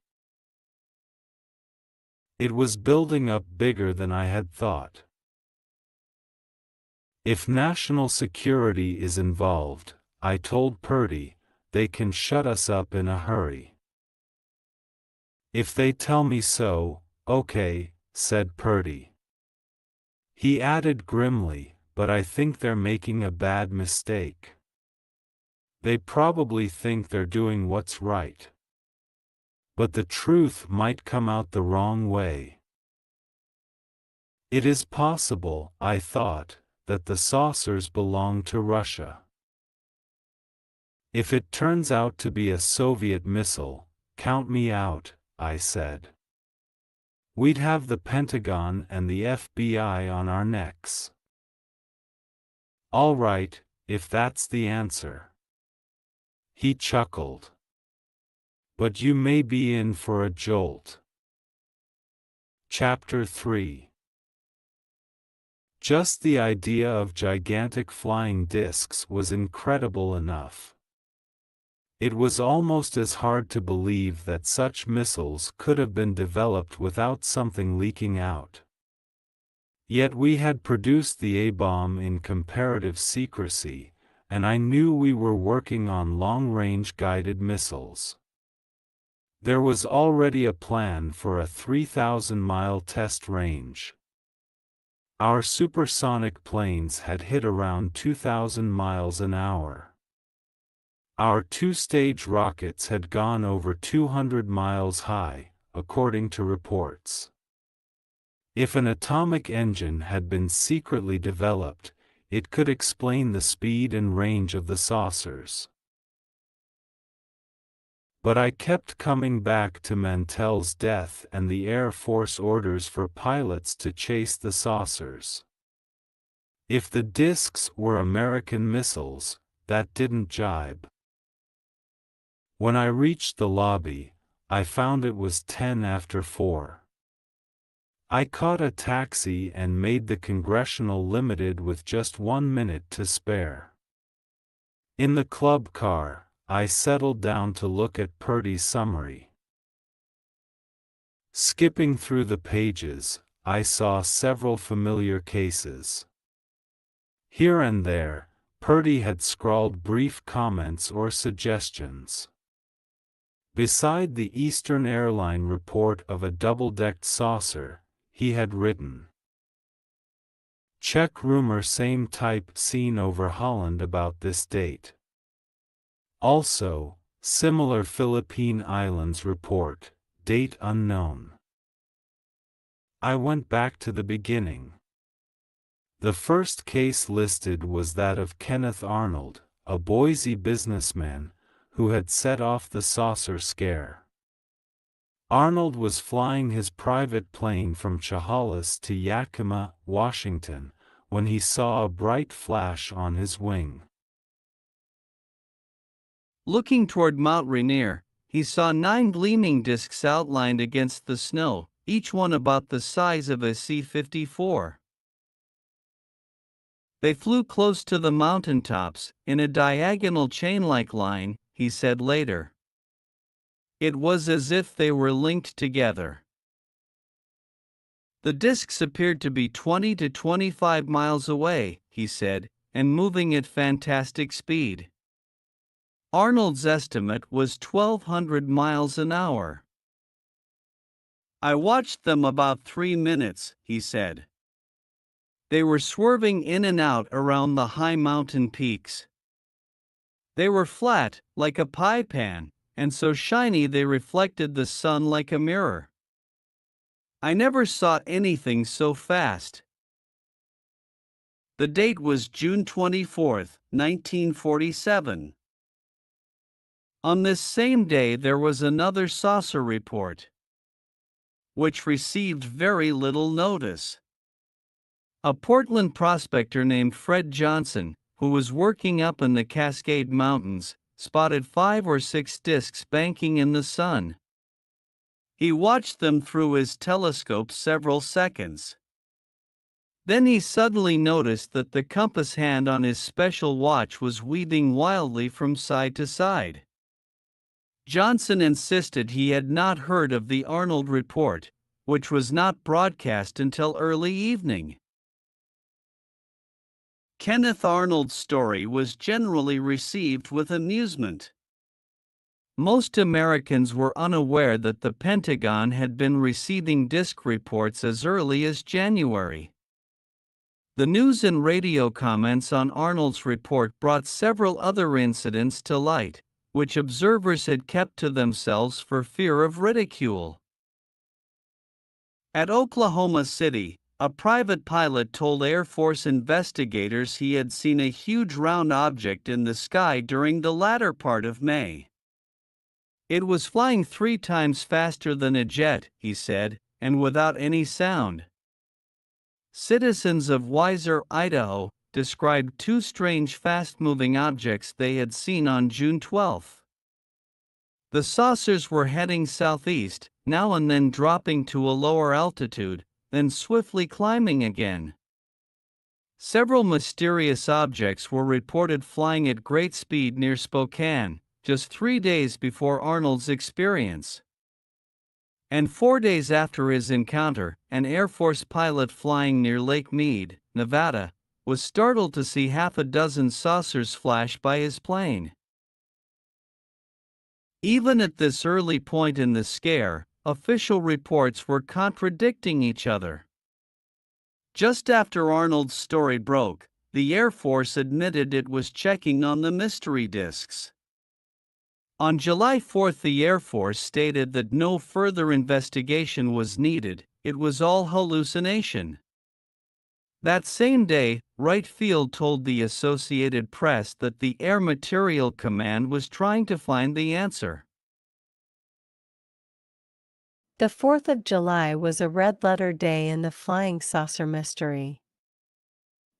It was building up bigger than I had thought. If national security is involved, I told Purdy, they can shut us up in a hurry. If they tell me so, okay, said Purdy. He added grimly, but I think they're making a bad mistake. They probably think they're doing what's right. But the truth might come out the wrong way. It is possible, I thought, that the saucers belong to Russia. If it turns out to be a Soviet missile, count me out, I said. We'd have the Pentagon and the FBI on our necks. All right, if that's the answer. He chuckled. But you may be in for a jolt. Chapter 3. Just the idea of gigantic flying discs was incredible enough. It was almost as hard to believe that such missiles could have been developed without something leaking out. Yet we had produced the A-bomb in comparative secrecy, and I knew we were working on long-range guided missiles. There was already a plan for a 3,000-mile test range. Our supersonic planes had hit around 2,000 miles an hour. Our two-stage rockets had gone over 200 miles high, according to reports. If an atomic engine had been secretly developed, it could explain the speed and range of the saucers. But I kept coming back to Mantell's death and the Air Force orders for pilots to chase the saucers. If the discs were American missiles, that didn't jibe. When I reached the lobby, I found it was 10 after 4. I caught a taxi and made the Congressional Limited with just 1 minute to spare. In the club car, I settled down to look at Purdy's summary. Skipping through the pages, I saw several familiar cases. Here and there, Purdy had scrawled brief comments or suggestions. Beside the Eastern Airline report of a double-decked saucer, he had written, "Check rumor same type seen over Holland about this date." Also, similar Philippine Islands report, date unknown. I went back to the beginning. The first case listed was that of Kenneth Arnold, a Boise businessman, who had set off the saucer scare. Arnold was flying his private plane from Chehalis to Yakima, Washington, when he saw a bright flash on his wing. Looking toward Mount Rainier, he saw 9 gleaming discs outlined against the snow, each one about the size of a C-54. They flew close to the mountaintops, in a diagonal chain-like line, he said later. It was as if they were linked together. The discs appeared to be 20 to 25 miles away, he said, and moving at fantastic speed. Arnold's estimate was 1,200 miles an hour. I watched them about 3 minutes, he said. They were swerving in and out around the high mountain peaks. They were flat, like a pie pan, and so shiny they reflected the sun like a mirror. I never saw anything so fast. The date was June 24, 1947. On this same day there was another saucer report, which received very little notice. A Portland prospector named Fred Johnson, who was working up in the Cascade Mountains, spotted 5 or 6 discs banking in the sun. He watched them through his telescope several seconds. Then he suddenly noticed that the compass hand on his special watch was weaving wildly from side to side. Johnson insisted he had not heard of the Arnold report, which was not broadcast until early evening. Kenneth Arnold's story was generally received with amusement. Most Americans were unaware that the Pentagon had been receiving disc reports as early as January. The news and radio comments on Arnold's report brought several other incidents to light, which observers had kept to themselves for fear of ridicule. At Oklahoma City, a private pilot told Air Force investigators he had seen a huge round object in the sky during the latter part of May. It was flying 3 times faster than a jet, he said, and without any sound. Citizens of Weiser, Idaho, described two strange fast-moving objects they had seen on June 12. The saucers were heading southeast, now and then dropping to a lower altitude, then swiftly climbing again. Several mysterious objects were reported flying at great speed near Spokane, just 3 days before Arnold's experience. And 4 days after his encounter, an Air Force pilot flying near Lake Mead, Nevada, was startled to see half a dozen saucers flash by his plane. Even at this early point in the scare, official reports were contradicting each other. Just after Arnold's story broke, the Air Force admitted it was checking on the mystery discs. On July 4, the Air Force stated that no further investigation was needed, it was all hallucination. That same day, Wright Field told the Associated Press that the Air Materiel Command was trying to find the answer. The 4th of July was a red-letter day in the flying saucer mystery.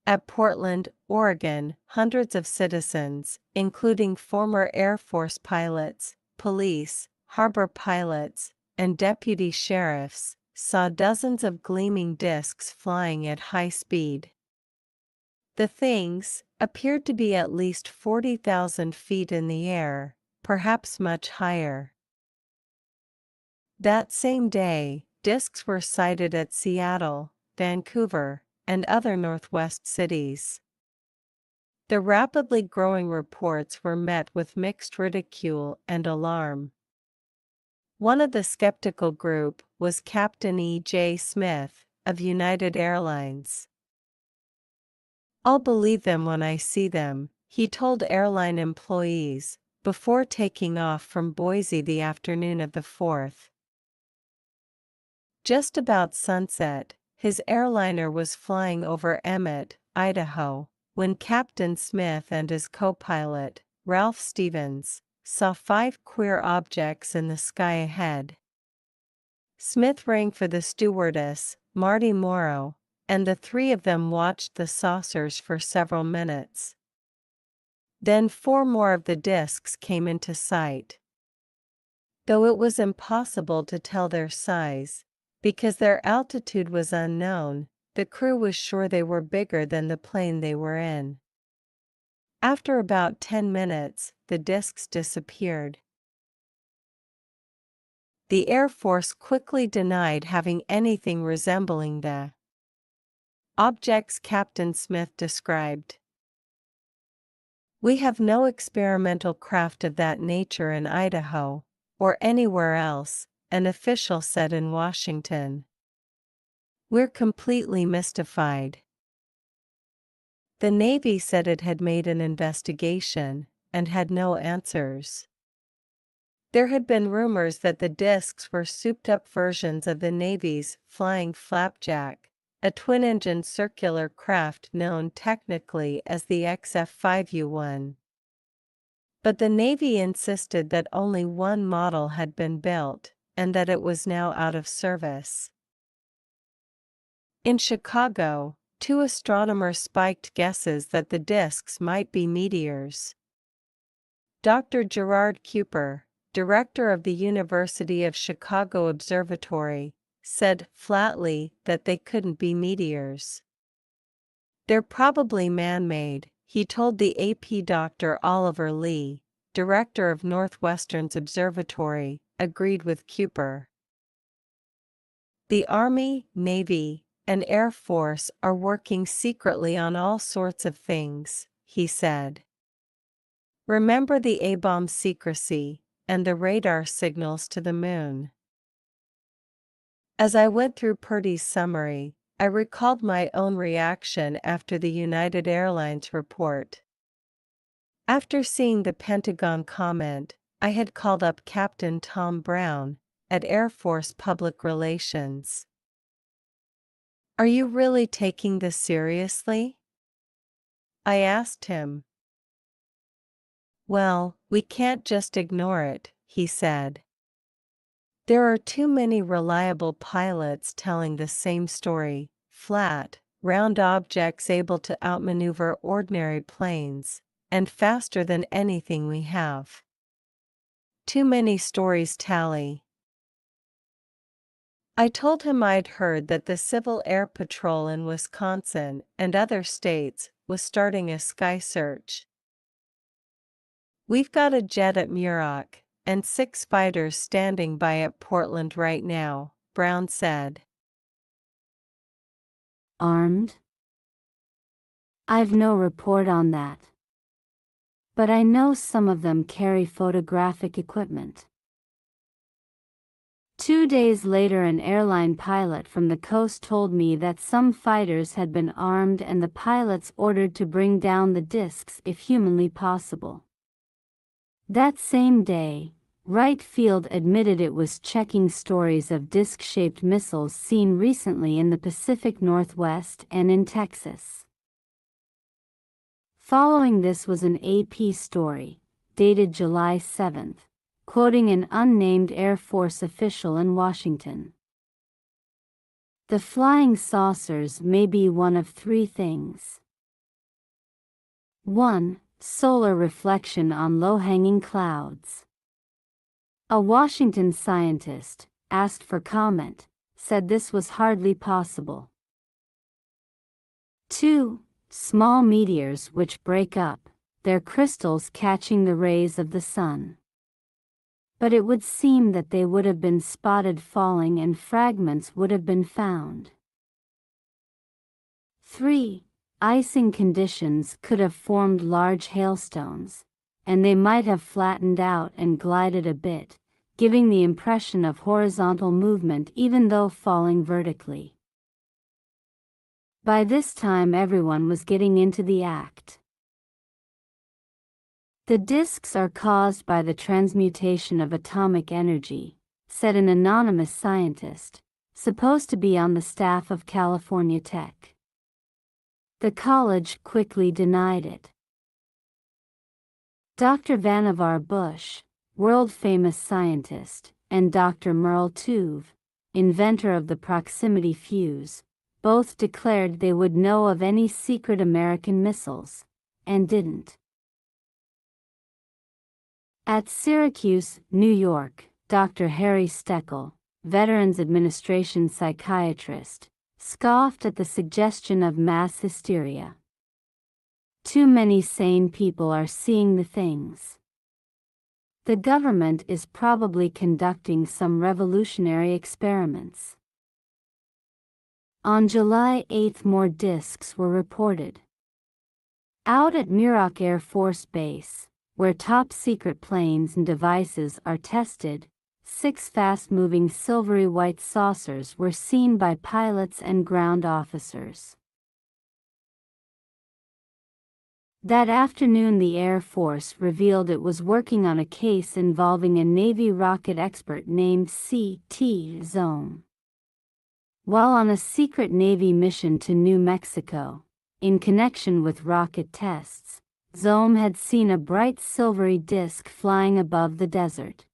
At Portland, Oregon, hundreds of citizens, including former Air Force pilots, police, harbor pilots, and deputy sheriffs, saw dozens of gleaming discs flying at high speed. The things appeared to be at least 40,000 feet in the air, perhaps much higher. That same day, discs were sighted at Seattle, Vancouver, and other Northwest cities. The rapidly growing reports were met with mixed ridicule and alarm. One of the skeptical group was Captain E.J. Smith, of United Airlines. "I'll believe them when I see them," he told airline employees, before taking off from Boise the afternoon of the 4th. Just about sunset, his airliner was flying over Emmett, Idaho, when Captain Smith and his co-pilot, Ralph Stevens, saw 5 queer objects in the sky ahead. Smith rang for the stewardess, Marty Morrow, and the three of them watched the saucers for several minutes. Then 4 more of the discs came into sight. Though it was impossible to tell their size, because their altitude was unknown, the crew was sure they were bigger than the plane they were in. After about 10 minutes, the discs disappeared. The Air Force quickly denied having anything resembling the objects Captain Smith described. "We have no experimental craft of that nature in Idaho, or anywhere else," an official said in Washington. "We're completely mystified." The Navy said it had made an investigation, and had no answers. There had been rumors that the discs were souped-up versions of the Navy's Flying Flapjack, a twin-engine circular craft known technically as the XF-5U-1. But the Navy insisted that only one model had been built, and that it was now out of service. In Chicago, 2 astronomers spiked guesses that the discs might be meteors. Dr. Gerard Cooper, director of the University of Chicago Observatory, said flatly that they couldn't be meteors. "They're probably man-made," he told the AP. Dr. Oliver Lee, director of Northwestern's observatory, agreed with Cooper. "The Army, Navy, and Air Force are working secretly on all sorts of things," he said. "Remember the A-bomb secrecy, and the radar signals to the moon." As I went through Purdy's summary, I recalled my own reaction after the United Airlines report. After seeing the Pentagon comment, I had called up Captain Tom Brown, at Air Force Public Relations. "Are you really taking this seriously?" I asked him. "Well, we can't just ignore it," he said. "There are too many reliable pilots telling the same story, flat, round objects able to outmaneuver ordinary planes, and faster than anything we have. Too many stories tally. I told him I'd heard that the Civil Air Patrol in Wisconsin and other states was starting a sky search. We've got a jet at Muroc, and 6 fighters standing by at Portland right now, Brown said. Armed? I've no report on that. But I know some of them carry photographic equipment. 2 days later, an airline pilot from the coast told me that some fighters had been armed and the pilots ordered to bring down the discs if humanly possible. That same day, Wright Field admitted it was checking stories of disc-shaped missiles seen recently in the Pacific Northwest and in Texas. Following this was an AP story, dated July 7, quoting an unnamed Air Force official in Washington. The flying saucers may be one of 3 things. 1. Solar reflection on low-hanging clouds. A Washington scientist, asked for comment, said this was hardly possible. 2. Small meteors which break up, their crystals catching the rays of the sun. But it would seem that they would have been spotted falling and fragments would have been found. 3. Icing conditions could have formed large hailstones, and they might have flattened out and glided a bit, giving the impression of horizontal movement even though falling vertically. By this time everyone was getting into the act. The disks are caused by the transmutation of atomic energy, said an anonymous scientist, supposed to be on the staff of California Tech. The college quickly denied it. Dr. Vannevar Bush, world-famous scientist, and Dr. Merle Tuve, inventor of the proximity fuse, both declared they would know of any secret American missiles, and didn't. At Syracuse, New York, Dr. Harry Steckel, Veterans Administration psychiatrist, scoffed at the suggestion of mass hysteria. Too many sane people are seeing the things. The government is probably conducting some revolutionary experiments. On July 8, more discs were reported. Out at Muroc Air Force Base, where top-secret planes and devices are tested, 6 fast-moving silvery white saucers were seen by pilots and ground officers. That afternoon the Air Force revealed it was working on a case involving a Navy rocket expert named C.T. Zome. While on a secret Navy mission to New Mexico, in connection with rocket tests, Zome had seen a bright silvery disk flying above the desert.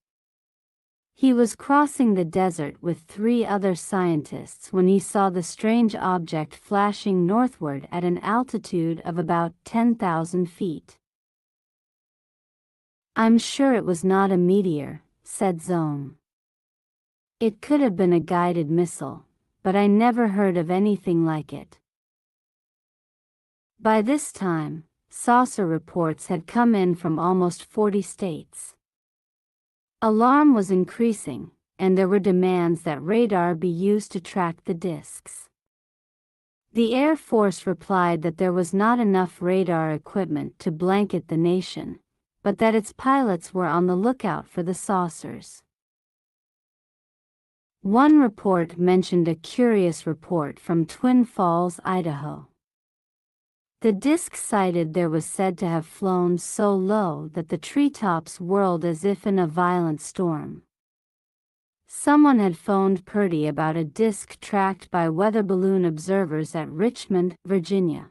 He was crossing the desert with 3 other scientists when he saw the strange object flashing northward at an altitude of about 10,000 feet. "I'm sure it was not a meteor," said Zome. "It could have been a guided missile, but I never heard of anything like it." By this time, saucer reports had come in from almost 40 states. Alarm was increasing, and there were demands that radar be used to track the disks. The Air Force replied that there was not enough radar equipment to blanket the nation, but that its pilots were on the lookout for the saucers. One report mentioned a curious report from Twin Falls, Idaho. The disk sighted there was said to have flown so low that the treetops whirled as if in a violent storm. Someone had phoned Purdy about a disk tracked by weather balloon observers at Richmond, Virginia.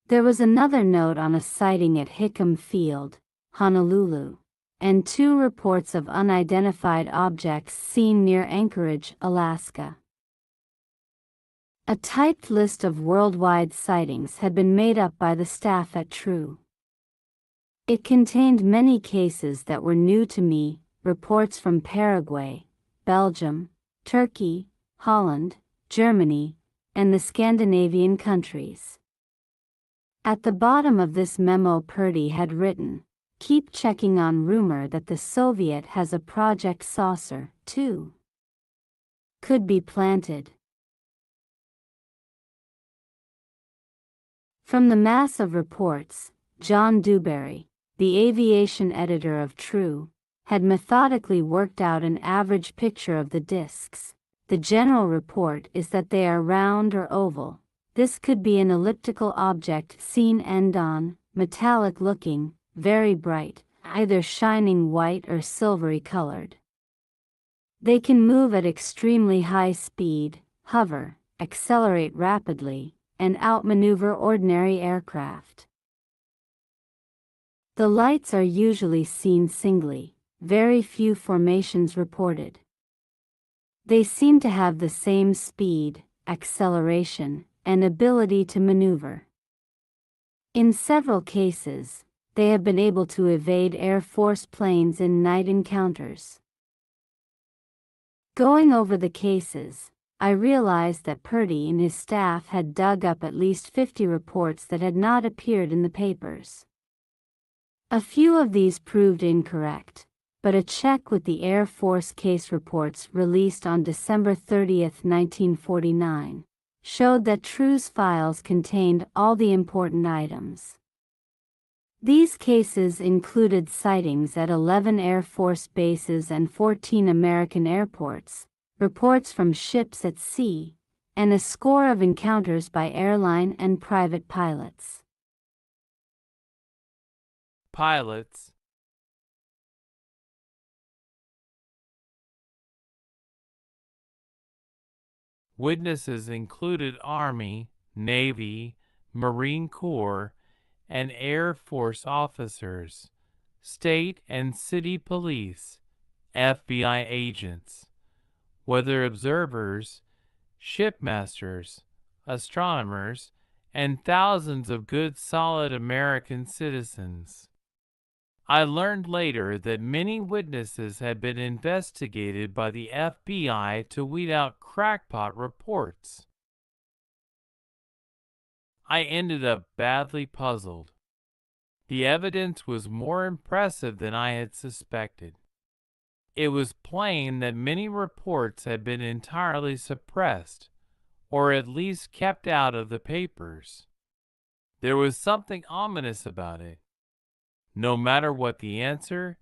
There was another note on a sighting at Hickam Field, Honolulu, and 2 reports of unidentified objects seen near Anchorage, Alaska. A typed list of worldwide sightings had been made up by the staff at True. It contained many cases that were new to me, reports from Paraguay, Belgium, Turkey, Holland, Germany, and the Scandinavian countries. At the bottom of this memo Purdy had written, "Keep checking on rumor that the Soviet has a Project Saucer, too. Could be planted." From the mass of reports, John Dewberry, the aviation editor of True, had methodically worked out an average picture of the disks. The general report is that they are round or oval. This could be an elliptical object seen end-on, metallic-looking, very bright, either shining white or silvery colored. They can move at extremely high speed, hover, accelerate rapidly, and outmaneuver ordinary aircraft. The lights are usually seen singly, very few formations reported. They seem to have the same speed, acceleration, and ability to maneuver. In several cases, they have been able to evade Air Force planes in night encounters. Going over the cases, I realized that Purdy and his staff had dug up at least 50 reports that had not appeared in the papers. A few of these proved incorrect, but a check with the Air Force case reports released on December 30, 1949, showed that True's files contained all the important items. These cases included sightings at 11 Air Force bases and 14 American airports, reports from ships at sea, and a score of encounters by airline and private pilots. Pilots. Witnesses included Army, Navy, Marine Corps, and Air Force officers, state and city police, FBI agents, weather observers, shipmasters, astronomers, and thousands of good solid American citizens. I learned later that many witnesses had been investigated by the FBI to weed out crackpot reports. I ended up badly puzzled. The evidence was more impressive than I had suspected. It was plain that many reports had been entirely suppressed, or at least kept out of the papers. There was something ominous about it. No matter what the answer,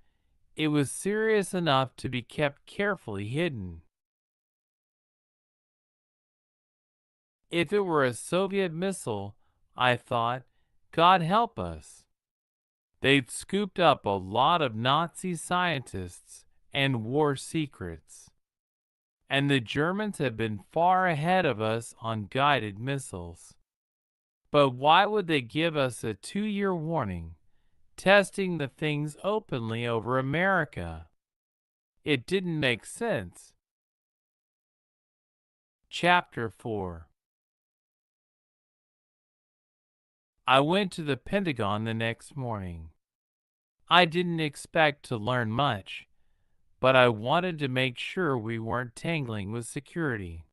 it was serious enough to be kept carefully hidden. If it were a Soviet missile, I thought, God help us. They'd scooped up a lot of Nazi scientists and war secrets. And the Germans had been far ahead of us on guided missiles. But why would they give us a 2-year warning, testing the things openly over America? It didn't make sense. Chapter 4. I went to the Pentagon the next morning. I didn't expect to learn much, but I wanted to make sure we weren't tangling with security.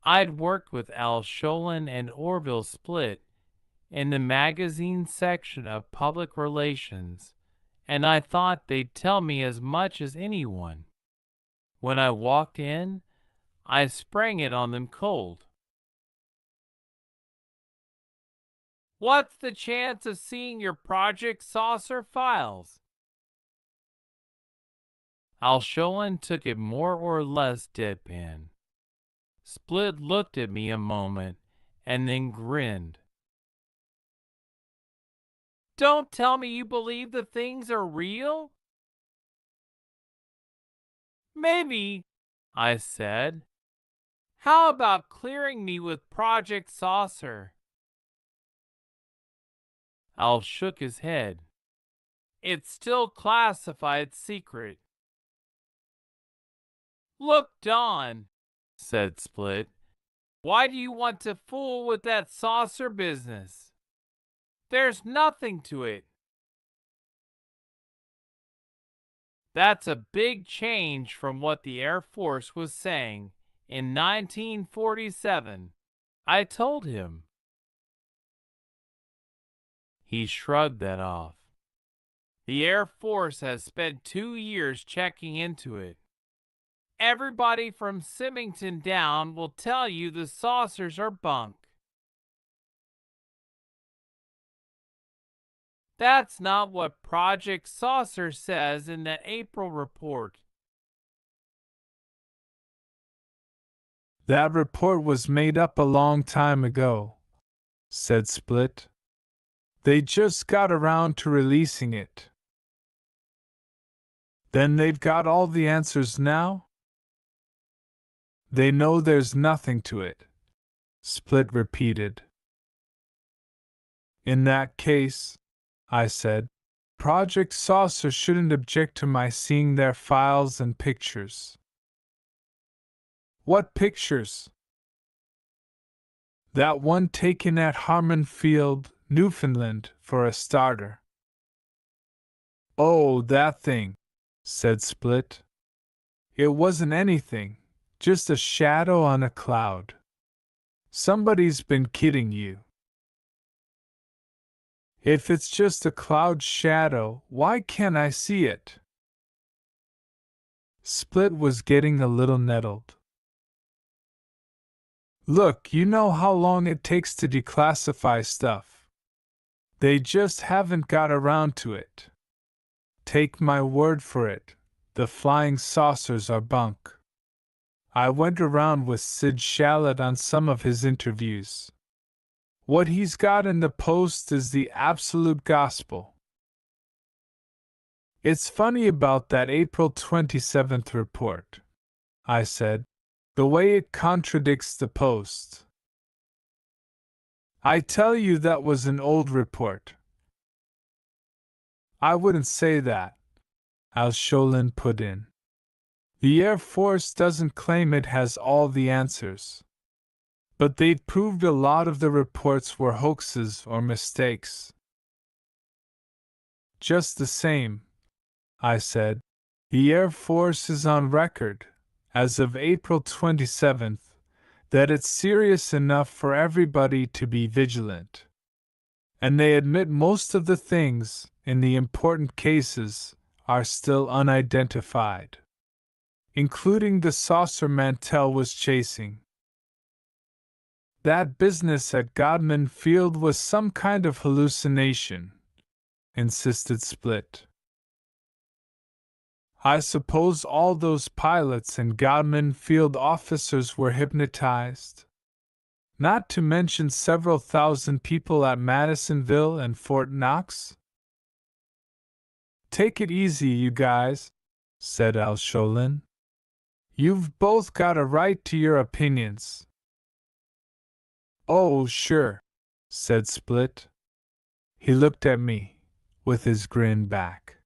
I'd worked with Al Sholin and Orville Split in the magazine section of public relations, and I thought they'd tell me as much as anyone. When I walked in, I sprang it on them cold. What's the chance of seeing your Project Saucer files? Al Sholin took it more or less deadpan. Split looked at me a moment and then grinned. Don't tell me you believe the things are real? Maybe, I said. How about clearing me with Project Saucer? Al shook his head. It's still classified secret. Look, Don, said Split. Why do you want to fool with that saucer business? There's nothing to it. That's a big change from what the Air Force was saying in 1947, I told him. He shrugged that off. The Air Force has spent 2 years checking into it. Everybody from Symington down will tell you the saucers are bunk. That's not what Project Saucer says in the April report. That report was made up a long time ago, said Split. They just got around to releasing it. Then they've got all the answers now? They know there's nothing to it, Split repeated. In that case, I said, Project Saucer shouldn't object to my seeing their files and pictures. What pictures? That one taken at Harmon Field, Newfoundland, for a starter. Oh, that thing, said Split. It wasn't anything, just a shadow on a cloud. Somebody's been kidding you. If it's just a cloud shadow, why can't I see it? Split was getting a little nettled. Look, you know how long it takes to declassify stuff. They just haven't got around to it. Take my word for it, the flying saucers are bunk. I went around with Sid Shallot on some of his interviews. What he's got in the Post is the absolute gospel. It's funny about that April 27th report, I said, the way it contradicts the Post. I tell you that was an old report. I wouldn't say that, Al-Sholin put in. The Air Force doesn't claim it has all the answers. But they've proved a lot of the reports were hoaxes or mistakes. Just the same, I said, the Air Force is on record, as of April 27th, that it's serious enough for everybody to be vigilant. And they admit most of the things, in the important cases, are still unidentified, including the saucer Mantell was chasing. That business at Godman Field was some kind of hallucination, insisted Split. I suppose all those pilots and Godman Field officers were hypnotized. Not to mention several thousand people at Madisonville and Fort Knox? Take it easy, you guys, said Al-Sholin. You've both got a right to your opinions. Oh, sure, said Split. He looked at me, with his grin back.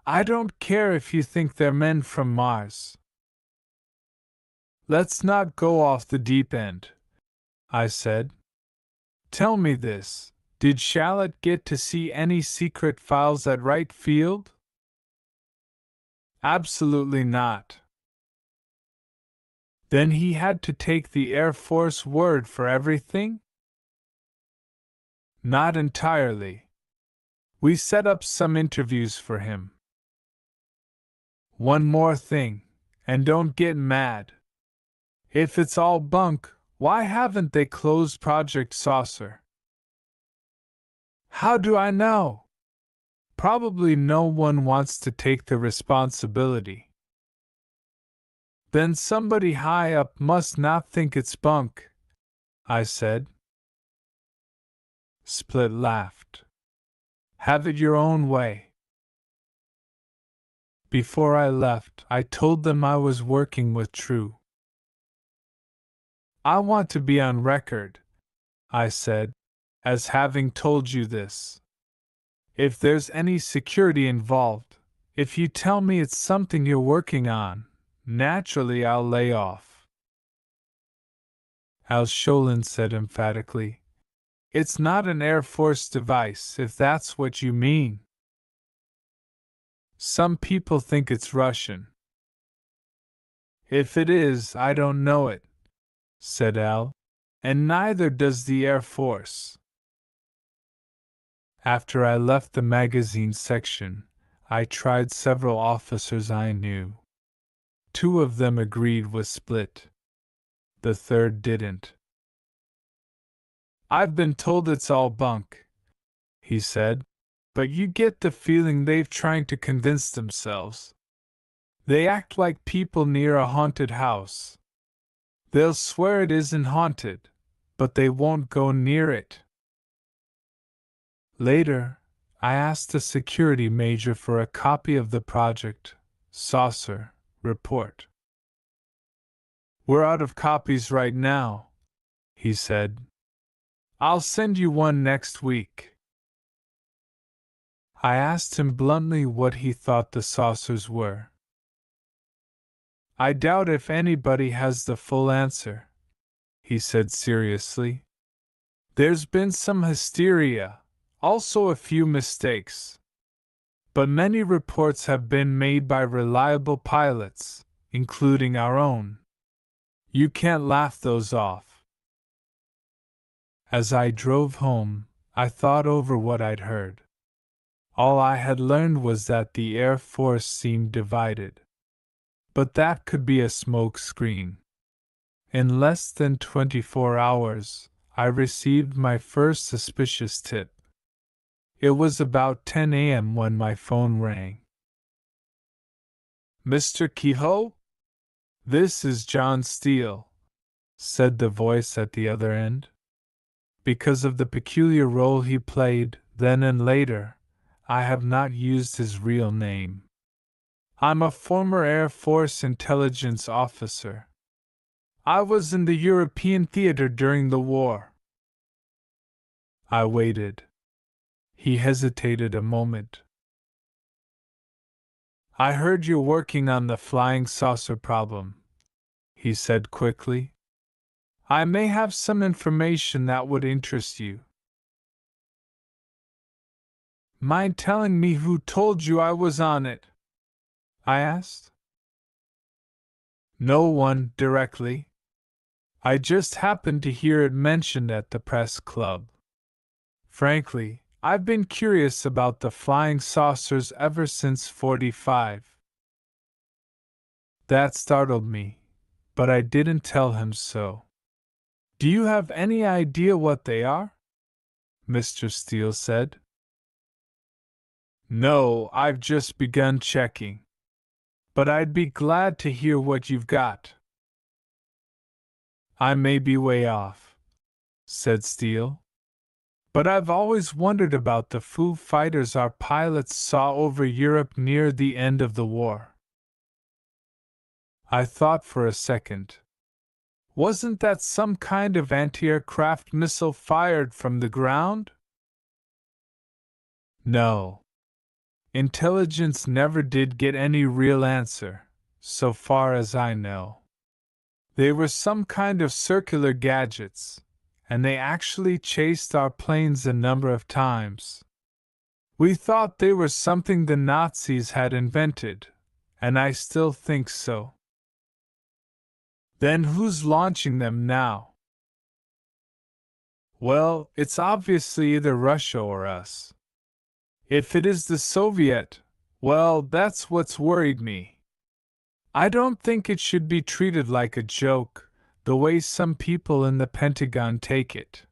I don't care if you think they're men from Mars. Let's not go off the deep end, I said. Tell me this, did Shallot get to see any secret files at Wright Field? Absolutely not. Then he had to take the Air Force word for everything? Not entirely. We set up some interviews for him. One more thing, and don't get mad. If it's all bunk, why haven't they closed Project Saucer? How do I know? Probably no one wants to take the responsibility. Then somebody high up must not think it's bunk, I said. Split laughed. Have it your own way. Before I left, I told them I was working with True. I want to be on record, I said, as having told you this. If there's any security involved, if you tell me it's something you're working on, naturally I'll lay off. Al Sholin said emphatically. It's not an Air Force device, if that's what you mean. Some people think it's Russian. If it is, I don't know it, said Al, and neither does the Air Force. After I left the magazine section, I tried several officers I knew. 2 of them agreed with Split. The third didn't. I've been told it's all bunk, he said, but you get the feeling they've trying to convince themselves. They act like people near a haunted house. They'll swear it isn't haunted, but they won't go near it. Later, I asked the security major for a copy of the Project Saucer report. We're out of copies right now, he said. I'll send you one next week. I asked him bluntly what he thought the saucers were. I doubt if anybody has the full answer, he said seriously. There's been some hysteria, also a few mistakes. But many reports have been made by reliable pilots, including our own. You can't laugh those off. As I drove home, I thought over what I'd heard. All I had learned was that the Air Force seemed divided. But that could be a smoke screen. In less than 24 hours, I received my first suspicious tip. It was about 10 a.m. when my phone rang. Mr. Keyhoe? This is John Steele, said the voice at the other end. Because of the peculiar role he played, then and later, I have not used his real name. I'm a former Air Force intelligence officer. I was in the European theater during the war. I waited. He hesitated a moment. I heard you're working on the flying saucer problem, he said quickly. I may have some information that would interest you. Mind telling me who told you I was on it? I asked. No one, directly. I just happened to hear it mentioned at the press club. Frankly, I've been curious about the flying saucers ever since '45. That startled me, but I didn't tell him so. Do you have any idea what they are? Mr. Steele said. No, I've just begun checking. But I'd be glad to hear what you've got. I may be way off, said Steele. But I've always wondered about the Foo Fighters our pilots saw over Europe near the end of the war. I thought for a second. Wasn't that some kind of anti-aircraft missile fired from the ground? No. Intelligence never did get any real answer, so far as I know. They were some kind of circular gadgets, and they actually chased our planes a number of times. We thought they were something the Nazis had invented, and I still think so. Then who's launching them now? Well, it's obviously either Russia or us. If it is the Soviet, well, that's what's worried me. I don't think it should be treated like a joke, the way some people in the Pentagon take it.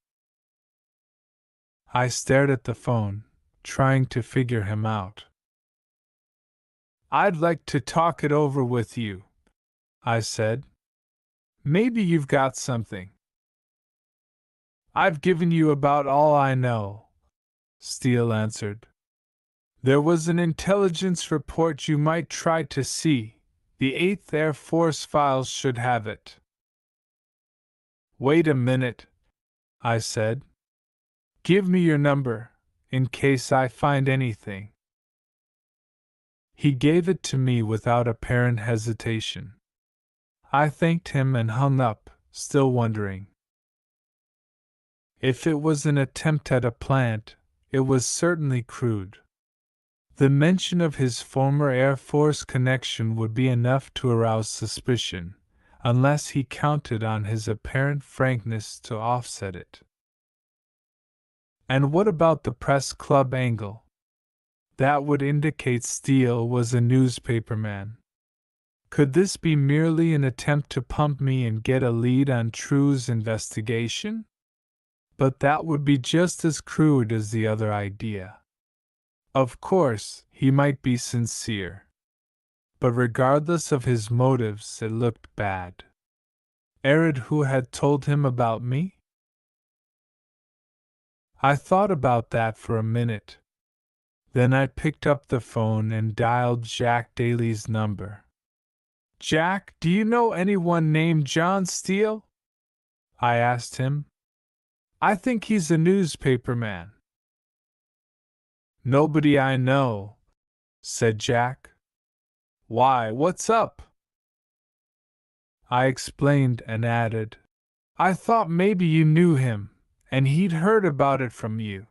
I stared at the phone, trying to figure him out. I'd like to talk it over with you, I said. Maybe you've got something. I've given you about all I know, Steele answered. There was an intelligence report you might try to see. The 8th Air Force files should have it. Wait a minute, I said. Give me your number, in case I find anything. He gave it to me without apparent hesitation. I thanked him and hung up, still wondering. If it was an attempt at a plant, it was certainly crude. The mention of his former Air Force connection would be enough to arouse suspicion, unless he counted on his apparent frankness to offset it. And what about the press club angle? That would indicate Steele was a newspaperman. Could this be merely an attempt to pump me and get a lead on True's investigation? But that would be just as crude as the other idea. Of course, he might be sincere. But regardless of his motives, it looked bad. Arid who had told him about me? I thought about that for a minute. Then I picked up the phone and dialed Jack Daly's number. Jack, do you know anyone named John Steele? I asked him. I think he's a newspaperman. Nobody I know, said Jack. Why, what's up? I explained and added, I thought maybe you knew him, and he'd heard about it from you.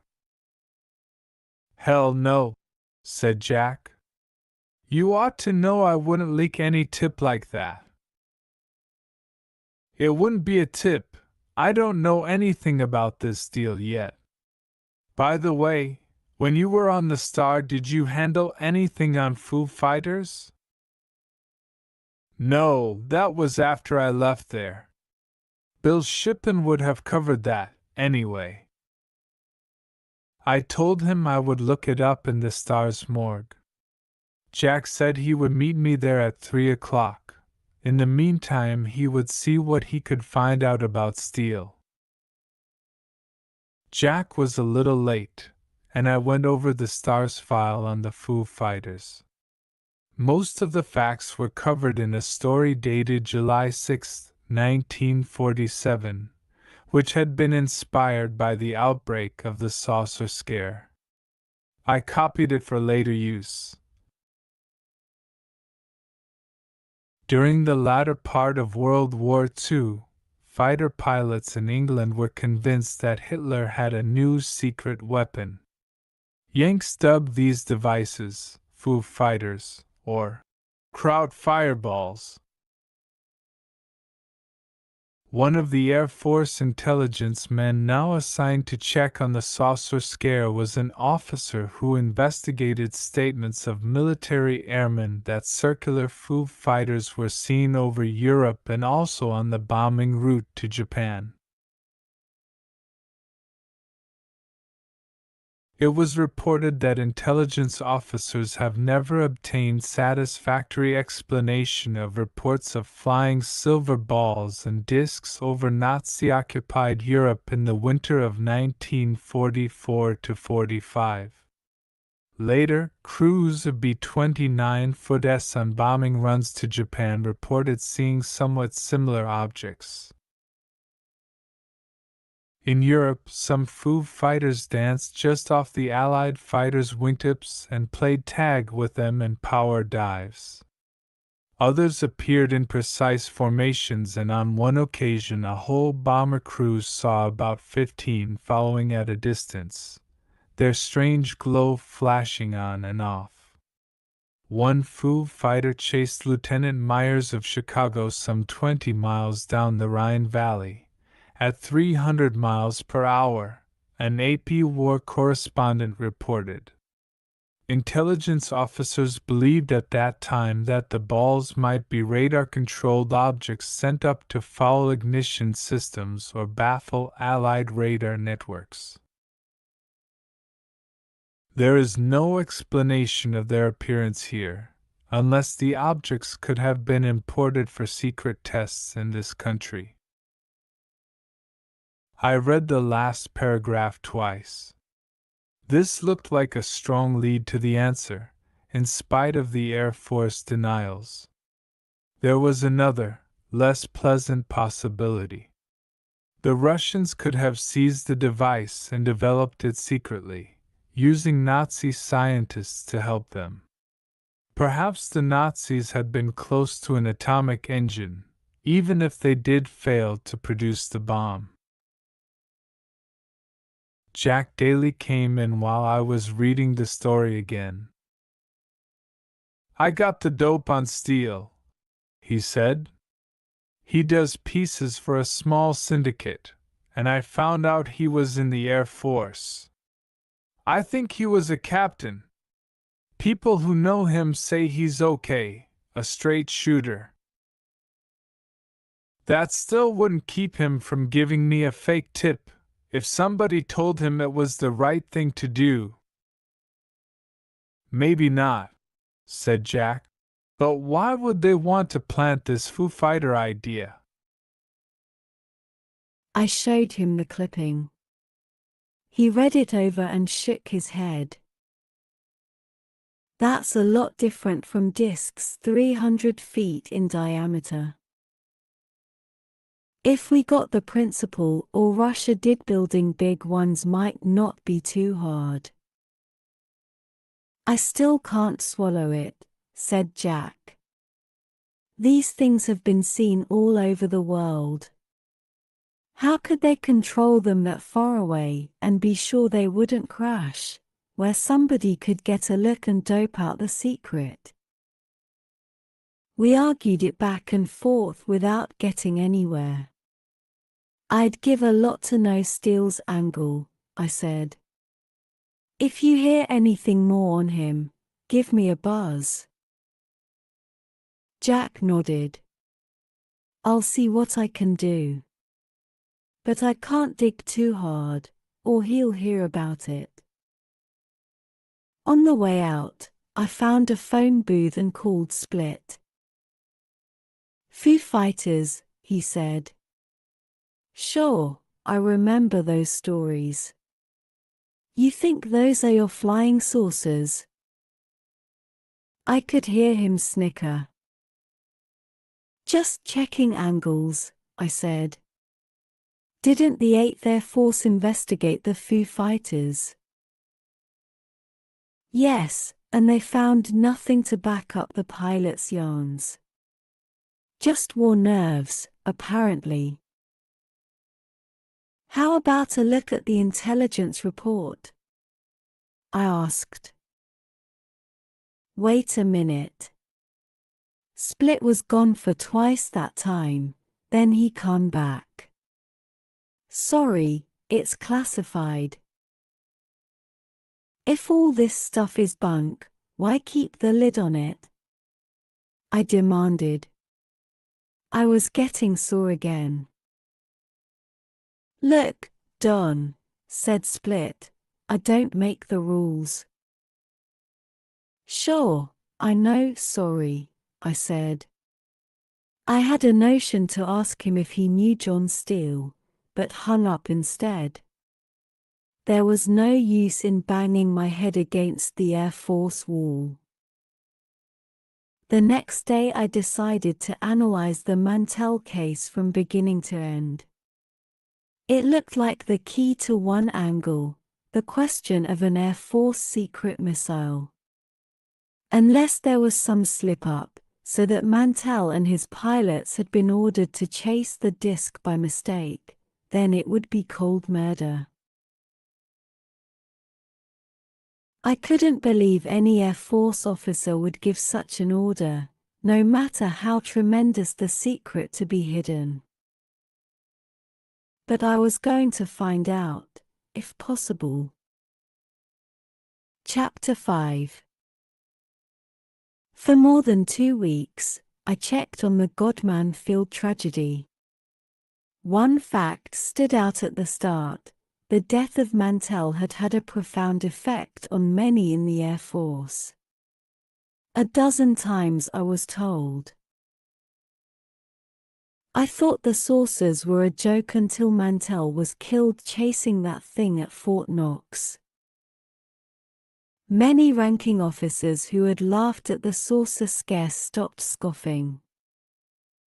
Hell no, said Jack. You ought to know I wouldn't leak any tip like that. It wouldn't be a tip. I don't know anything about this deal yet. By the way, when you were on the Star, did you handle anything on Foo Fighters? No, that was after I left there. Bill Shippen would have covered that, anyway. I told him I would look it up in the Star's morgue. Jack said he would meet me there at 3 o'clock. In the meantime, he would see what he could find out about Steele. Jack was a little late, and I went over the Star's file on the Foo Fighters. Most of the facts were covered in a story dated July 6, 1947, which had been inspired by the outbreak of the saucer scare. I copied it for later use. During the latter part of World War II, fighter pilots in England were convinced that Hitler had a new secret weapon. Yanks dubbed these devices Foo Fighters, or crowd fireballs. One of the Air Force intelligence men now assigned to check on the saucer scare was an officer who investigated statements of military airmen that circular Foo Fighters were seen over Europe and also on the bombing route to Japan. It was reported that intelligence officers have never obtained satisfactory explanation of reports of flying silver balls and discs over Nazi-occupied Europe in the winter of 1944–45. Later, crews of B-29 on bombing runs to Japan reported seeing somewhat similar objects. In Europe, some Foo Fighters danced just off the Allied fighters' wingtips and played tag with them in power dives. Others appeared in precise formations, and on one occasion a whole bomber crew saw about 15 following at a distance, their strange glow flashing on and off. One Foo Fighter chased Lieutenant Myers of Chicago some 20 miles down the Rhine Valley, at 300 miles per hour, an AP war correspondent reported. Intelligence officers believed at that time that the balls might be radar-controlled objects sent up to foul ignition systems or baffle Allied radar networks. There is no explanation of their appearance here, unless the objects could have been imported for secret tests in this country. I read the last paragraph twice. This looked like a strong lead to the answer, in spite of the Air Force denials. There was another, less pleasant possibility. The Russians could have seized the device and developed it secretly, using Nazi scientists to help them. Perhaps the Nazis had been close to an atomic engine, even if they did fail to produce the bomb. Jack Daly came in while I was reading the story again. "I got the dope on Steele," he said. "He does pieces for a small syndicate, and I found out he was in the Air Force. I think he was a captain. People who know him say he's okay, a straight shooter. That still wouldn't keep him from giving me a fake tip if somebody told him it was the right thing to do." "Maybe not," said Jack. "But why would they want to plant this Foo Fighter idea?" I showed him the clipping. He read it over and shook his head. "That's a lot different from discs 300 feet in diameter. If we got the principle or Russia did, building big ones might not be too hard." "I still can't swallow it," said Jack. "These things have been seen all over the world. How could they control them that far away and be sure they wouldn't crash, where somebody could get a look and dope out the secret?" We argued it back and forth without getting anywhere. "I'd give a lot to know Steele's angle," I said. "If you hear anything more on him, give me a buzz." Jack nodded. "I'll see what I can do. But I can't dig too hard, or he'll hear about it." On the way out, I found a phone booth and called Split. "Foo Fighters," he said. "Sure, I remember those stories. You think those are your flying saucers?" I could hear him snicker. "Just checking angles," I said. "Didn't the 8th Air Force investigate the Foo Fighters?" "Yes, and they found nothing to back up the pilot's yarns. Just war nerves, apparently." "How about a look at the intelligence report?" I asked. "Wait a minute." Split was gone for twice that time, then he come back. "Sorry, it's classified." "If all this stuff is bunk, why keep the lid on it?" I demanded. I was getting sore again. "Look, Don," said Split, "I don't make the rules." "Sure, I know, sorry," I said. I had a notion to ask him if he knew John Steele, but hung up instead. There was no use in banging my head against the Air Force wall. The next day I decided to analyze the Mantell case from beginning to end. It looked like the key to one angle, the question of an Air Force secret missile. Unless there was some slip-up, so that Mantell and his pilots had been ordered to chase the disc by mistake, then it would be cold murder. I couldn't believe any Air Force officer would give such an order, no matter how tremendous the secret to be hidden. But I was going to find out, if possible. Chapter 5. For more than 2 weeks, I checked on the Godman Field tragedy. One fact stood out at the start: the death of Mantell had had a profound effect on many in the Air Force. A dozen times I was told. I thought the saucers were a joke until Mantell was killed chasing that thing at Fort Knox. Many ranking officers who had laughed at the saucer scare stopped scoffing.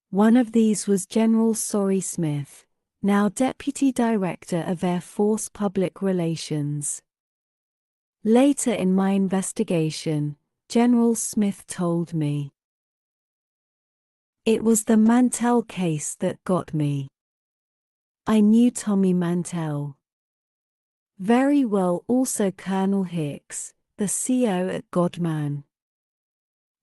One of these was General Sorry Smith, now Deputy Director of Air Force Public Relations. Later in my investigation, General Smith told me, It was the Mantell case that got me. I knew Tommy Mantell very well, also Colonel Hicks, the CO at Godman.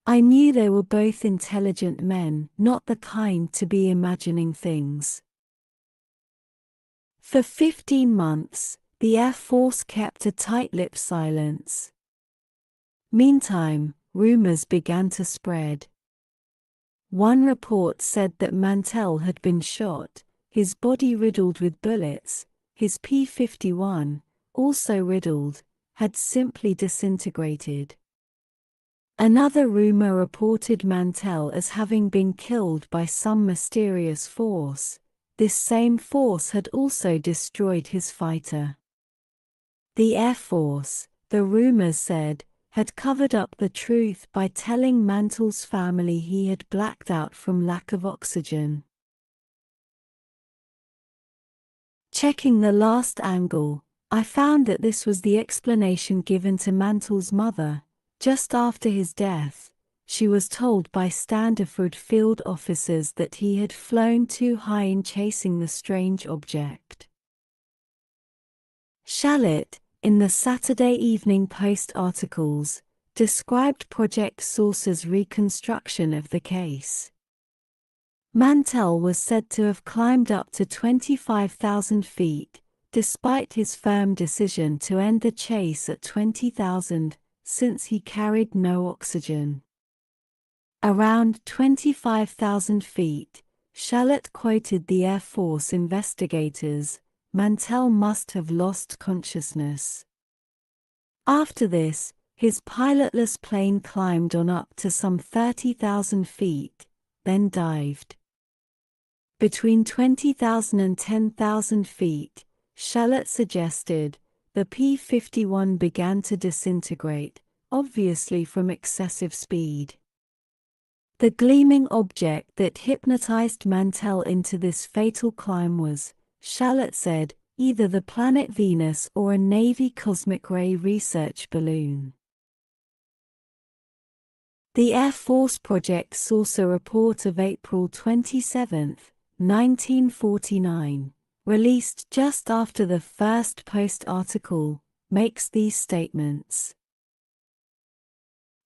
I knew they were both intelligent men, not the kind to be imagining things. For 15 months, the Air Force kept a tight-lipped silence. Meantime, rumors began to spread. One report said that Mantell had been shot, his body riddled with bullets, his P-51, also riddled, had simply disintegrated. Another rumor reported Mantell as having been killed by some mysterious force. This same force had also destroyed his fighter. The Air Force, the rumors said, had covered up the truth by telling Mantell's family he had blacked out from lack of oxygen. Checking the last angle, I found that this was the explanation given to Mantell's mother. Just after his death, she was told by Standiford field officers that he had flown too high in chasing the strange object. Shalit, in the Saturday Evening Post articles, described Project Source's reconstruction of the case. Mantell was said to have climbed up to 25,000 feet, despite his firm decision to end the chase at 20,000, since he carried no oxygen. Around 25,000 feet, Shalit quoted the Air Force investigators, Mantell must have lost consciousness. After this, his pilotless plane climbed on up to some 30,000 feet, then dived. Between 20,000 and 10,000 feet, Shalit suggested, the P-51 began to disintegrate, obviously from excessive speed. The gleaming object that hypnotized Mantell into this fatal climb was, Shalit said, either the planet Venus or a Navy cosmic ray research balloon. The Air Force Project Saucer report of April 27, 1949, released just after the first Post article, makes these statements.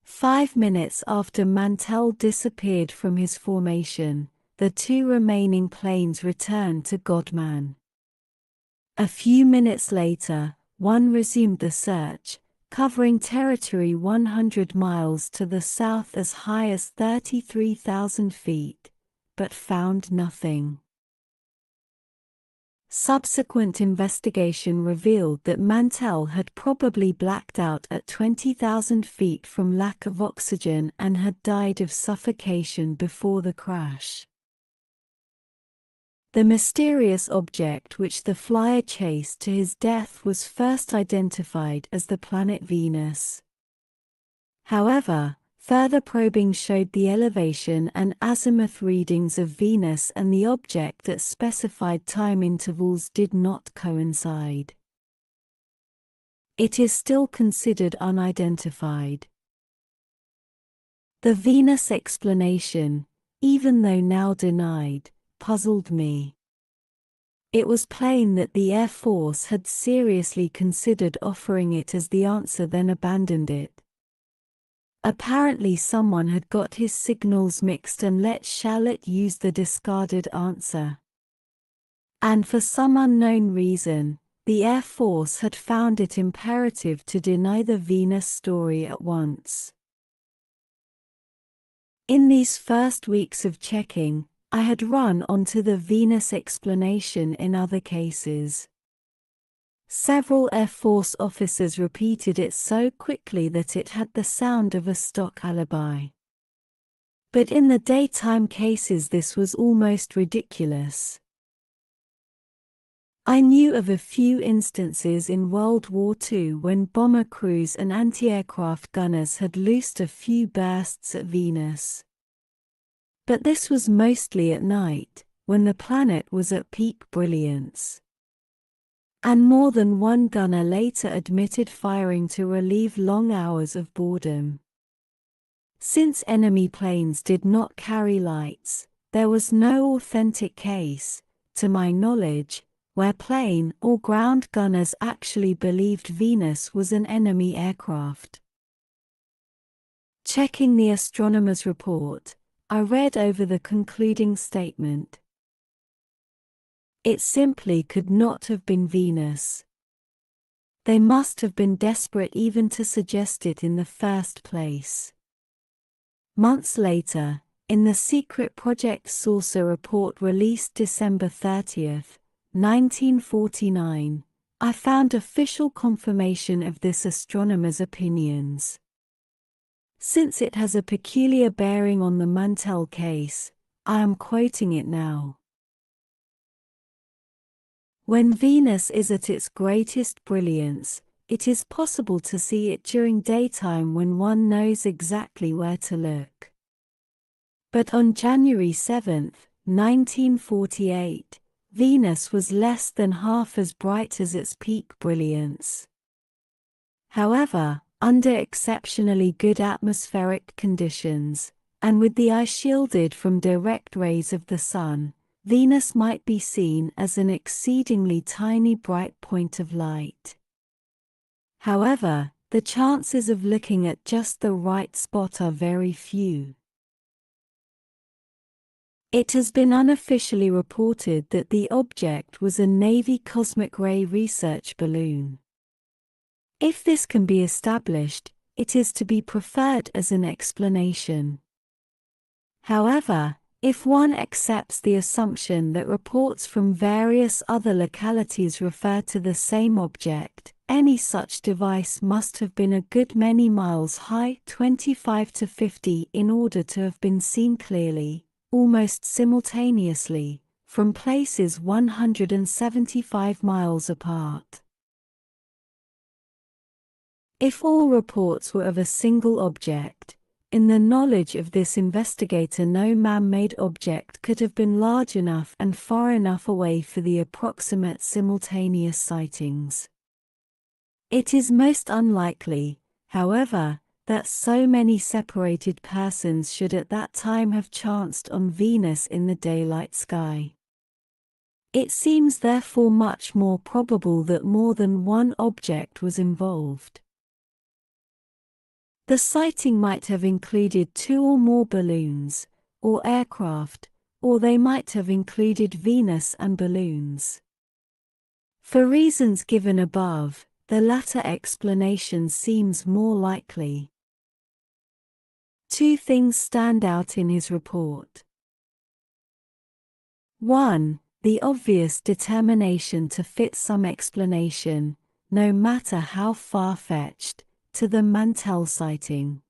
5 minutes after Mantell disappeared from his formation, the two remaining planes returned to Godman. A few minutes later, one resumed the search, covering territory 100 miles to the south as high as 33,000 feet, but found nothing. Subsequent investigation revealed that Mantell had probably blacked out at 20,000 feet from lack of oxygen and had died of suffocation before the crash. The mysterious object which the flyer chased to his death was first identified as the planet Venus. However, further probing showed the elevation and azimuth readings of Venus and the object at specified time intervals did not coincide. It is still considered unidentified. The Venus explanation, even though now denied, puzzled me. It was plain that the Air Force had seriously considered offering it as the answer, then abandoned it. Apparently someone had got his signals mixed and let Shalit use the discarded answer. And for some unknown reason, the Air Force had found it imperative to deny the Venus story at once. In these first weeks of checking, I had run onto the Venus explanation in other cases. Several Air Force officers repeated it so quickly that it had the sound of a stock alibi. But in the daytime cases this was almost ridiculous. I knew of a few instances in World War II when bomber crews and anti-aircraft gunners had loosed a few bursts at Venus. But this was mostly at night, when the planet was at peak brilliance. And more than one gunner later admitted firing to relieve long hours of boredom. Since enemy planes did not carry lights, there was no authentic case, to my knowledge, where plane or ground gunners actually believed Venus was an enemy aircraft. Checking the astronomer's report, I read over the concluding statement. It simply could not have been Venus. They must have been desperate even to suggest it in the first place. Months later, in the secret Project Saucer report released December 30th, 1949, I found official confirmation of this astronomer's opinions. Since it has a peculiar bearing on the Mantell case, I am quoting it now. When Venus is at its greatest brilliance, it is possible to see it during daytime when one knows exactly where to look. But on January 7, 1948, Venus was less than half as bright as its peak brilliance. However, under exceptionally good atmospheric conditions, and with the eye shielded from direct rays of the sun, Venus might be seen as an exceedingly tiny bright point of light. However, the chances of looking at just the right spot are very few. It has been unofficially reported that the object was a Navy cosmic ray research balloon. If this can be established, it is to be preferred as an explanation. However, if one accepts the assumption that reports from various other localities refer to the same object, any such device must have been a good many miles high, 25 to 50, in order to have been seen clearly, almost simultaneously, from places 175 miles apart. If all reports were of a single object, in the knowledge of this investigator no man-made object could have been large enough and far enough away for the approximate simultaneous sightings. It is most unlikely, however, that so many separated persons should at that time have chanced on Venus in the daylight sky. It seems therefore much more probable that more than one object was involved. The sighting might have included two or more balloons, or aircraft, or they might have included Venus and balloons. For reasons given above, the latter explanation seems more likely. Two things stand out in his report. 1. The obvious determination to fit some explanation, no matter how far-fetched, to the Mantell sighting.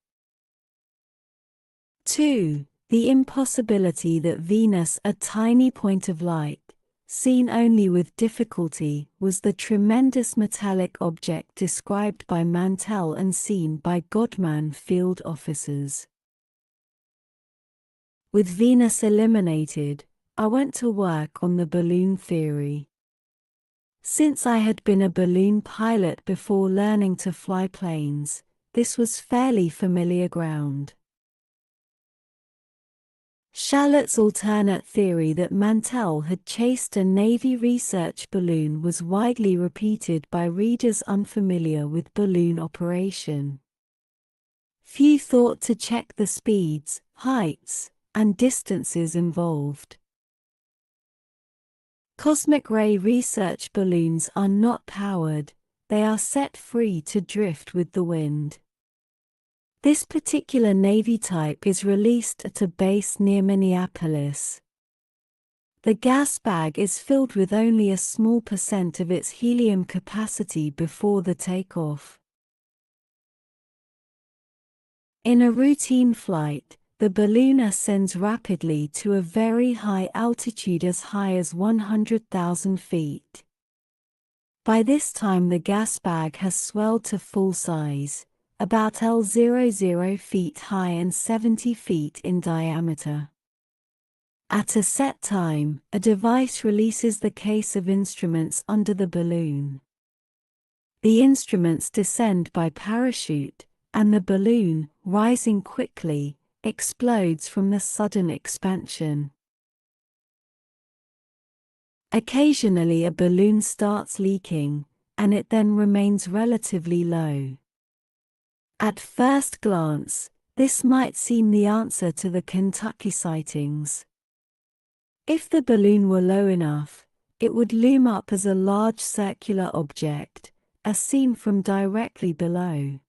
2. The impossibility that Venus, a tiny point of light, seen only with difficulty, was the tremendous metallic object described by Mantell and seen by Godman field officers. With Venus eliminated, I went to work on the balloon theory. Since I had been a balloon pilot before learning to fly planes, this was fairly familiar ground. Charlotte's alternate theory that Mantell had chased a Navy research balloon was widely repeated by readers unfamiliar with balloon operation. Few thought to check the speeds, heights, and distances involved. Cosmic ray research balloons are not powered, they are set free to drift with the wind. This particular Navy type is released at a base near Minneapolis. The gas bag is filled with only a small % of its helium capacity before the takeoff. In a routine flight, the balloon ascends rapidly to a very high altitude, as high as 100,000 feet. By this time the gas bag has swelled to full size, about 0 feet high and 70 feet in diameter. At a set time, a device releases the case of instruments under the balloon. The instruments descend by parachute, and the balloon, rising quickly, explodes from the sudden expansion. Occasionally a balloon starts leaking, and it then remains relatively low. At first glance, this might seem the answer to the Kentucky sightings. If the balloon were low enough, it would loom up as a large circular object, as seen from directly below.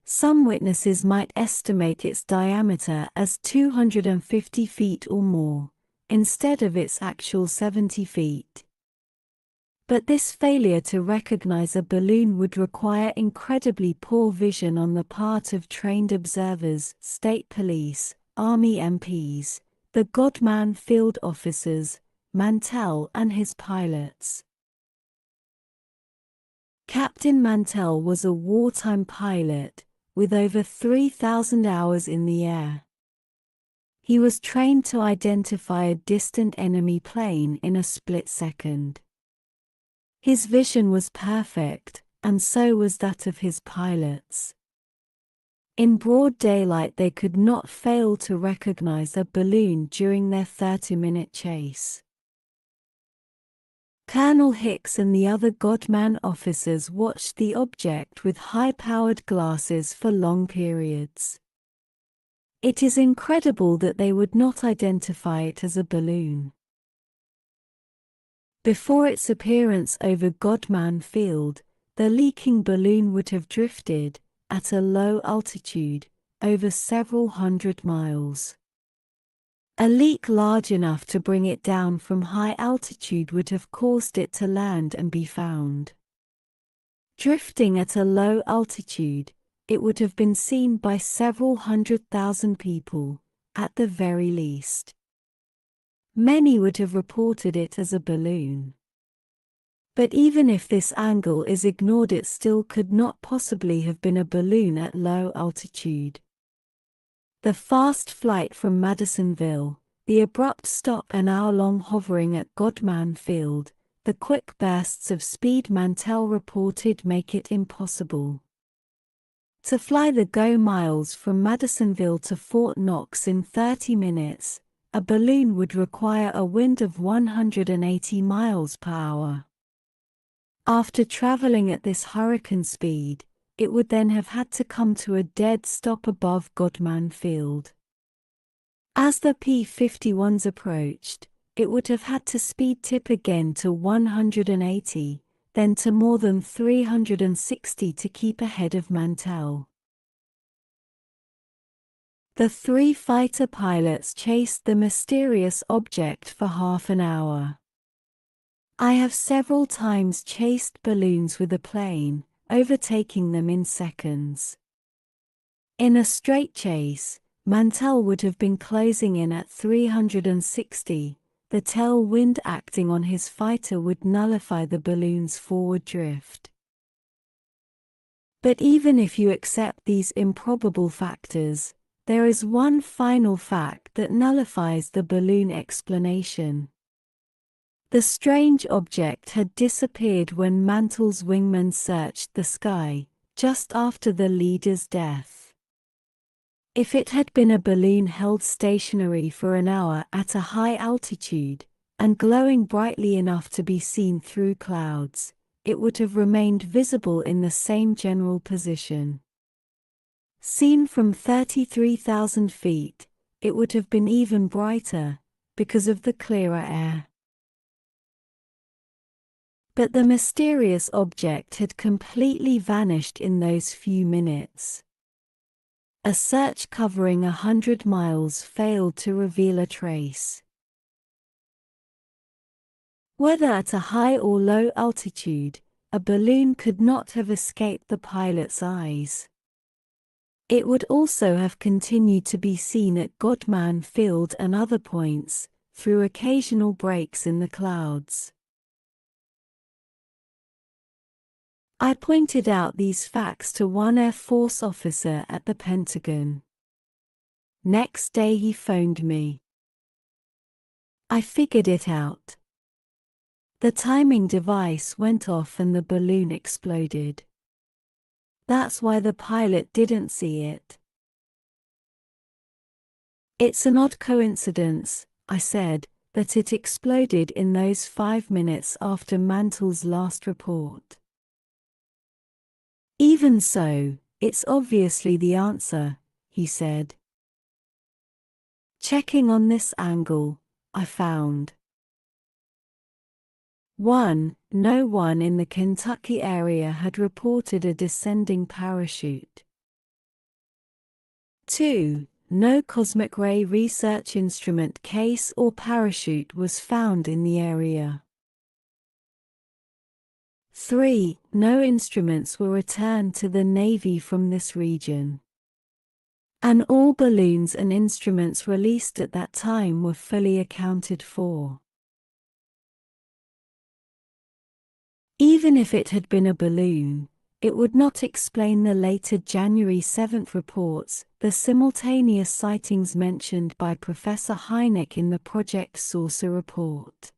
Some witnesses might estimate its diameter as 250 feet or more, instead of its actual 70 feet. But this failure to recognize a balloon would require incredibly poor vision on the part of trained observers, state police, Army MPs, the Godman field officers, Mantell and his pilots. Captain Mantell was a wartime pilot, with over 3,000 hours in the air. He was trained to identify a distant enemy plane in a split second. His vision was perfect, and so was that of his pilots. In broad daylight they could not fail to recognize a balloon during their 30-minute chase. Colonel Hicks and the other Godman officers watched the object with high-powered glasses for long periods. It is incredible that they would not identify it as a balloon. Before its appearance over Godman Field, the leaking balloon would have drifted, at a low altitude, over several hundred miles. A leak large enough to bring it down from high altitude would have caused it to land and be found. Drifting at a low altitude, it would have been seen by several 100,000 people, at the very least. Many would have reported it as a balloon. But even if this angle is ignored, it still could not possibly have been a balloon at low altitude. The fast flight from Madisonville, the abrupt stop an hour-long hovering at Godman Field, the quick bursts of speed Mantell reported make it impossible. To fly the go miles from Madisonville to Fort Knox in 30 minutes, a balloon would require a wind of 180 miles per hour. After traveling at this hurricane speed, it would then have had to come to a dead stop above Godman Field. As the P-51s approached, it would have had to speed tip again to 180, then to more than 360 to keep ahead of Mantell. The three fighter pilots chased the mysterious object for half an hour. I have several times chased balloons with a plane, overtaking them in seconds. In a straight chase, Mantell would have been closing in at 360. The tailwind acting on his fighter would nullify the balloon's forward drift. But even if you accept these improbable factors, there is one final fact that nullifies the balloon explanation. The strange object had disappeared when Mantell's wingmen searched the sky, just after the leader's death. If it had been a balloon held stationary for an hour at a high altitude, and glowing brightly enough to be seen through clouds, it would have remained visible in the same general position. Seen from 33,000 feet, it would have been even brighter, because of the clearer air. But the mysterious object had completely vanished in those few minutes. A search covering 100 miles failed to reveal a trace. Whether at a high or low altitude, a balloon could not have escaped the pilot's eyes. It would also have continued to be seen at Godman Field and other points, through occasional breaks in the clouds. I pointed out these facts to one Air Force officer at the Pentagon. Next day he phoned me. I figured it out. The timing device went off and the balloon exploded. That's why the pilot didn't see it. It's an odd coincidence, I said, that it exploded in those 5 minutes after Mantle's last report. Even so, it's obviously the answer, he said. Checking on this angle, I found 1. No one in the Kentucky area had reported a descending parachute. 2. No cosmic ray research instrument case or parachute was found in the area. 3. No instruments were returned to the Navy from this region. And all balloons and instruments released at that time were fully accounted for. Even if it had been a balloon, it would not explain the later January 7 reports, the simultaneous sightings mentioned by Professor Hynek in the Project Saucer report.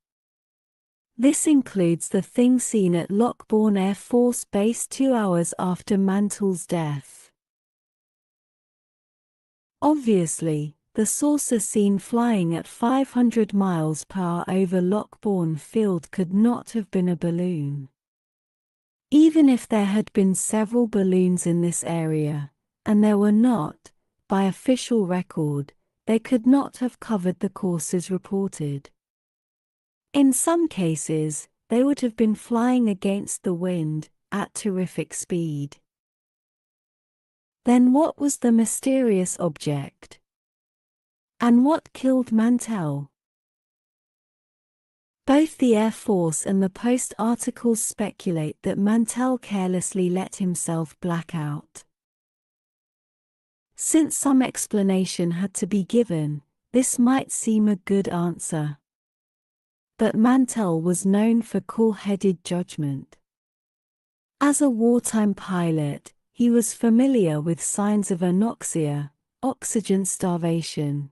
This includes the thing seen at Lockbourne Air Force Base 2 hours after Mantle's death. Obviously, the saucer seen flying at 500 miles per hour over Lockbourne Field could not have been a balloon. Even if there had been several balloons in this area, and there were not, by official record, they could not have covered the courses reported. In some cases, they would have been flying against the wind, at terrific speed. Then what was the mysterious object? And what killed Mantell? Both the Air Force and the Post articles speculate that Mantell carelessly let himself black out. Since some explanation had to be given, this might seem a good answer. But Mantell was known for cool-headed judgment. As a wartime pilot, he was familiar with signs of anoxia, oxygen starvation.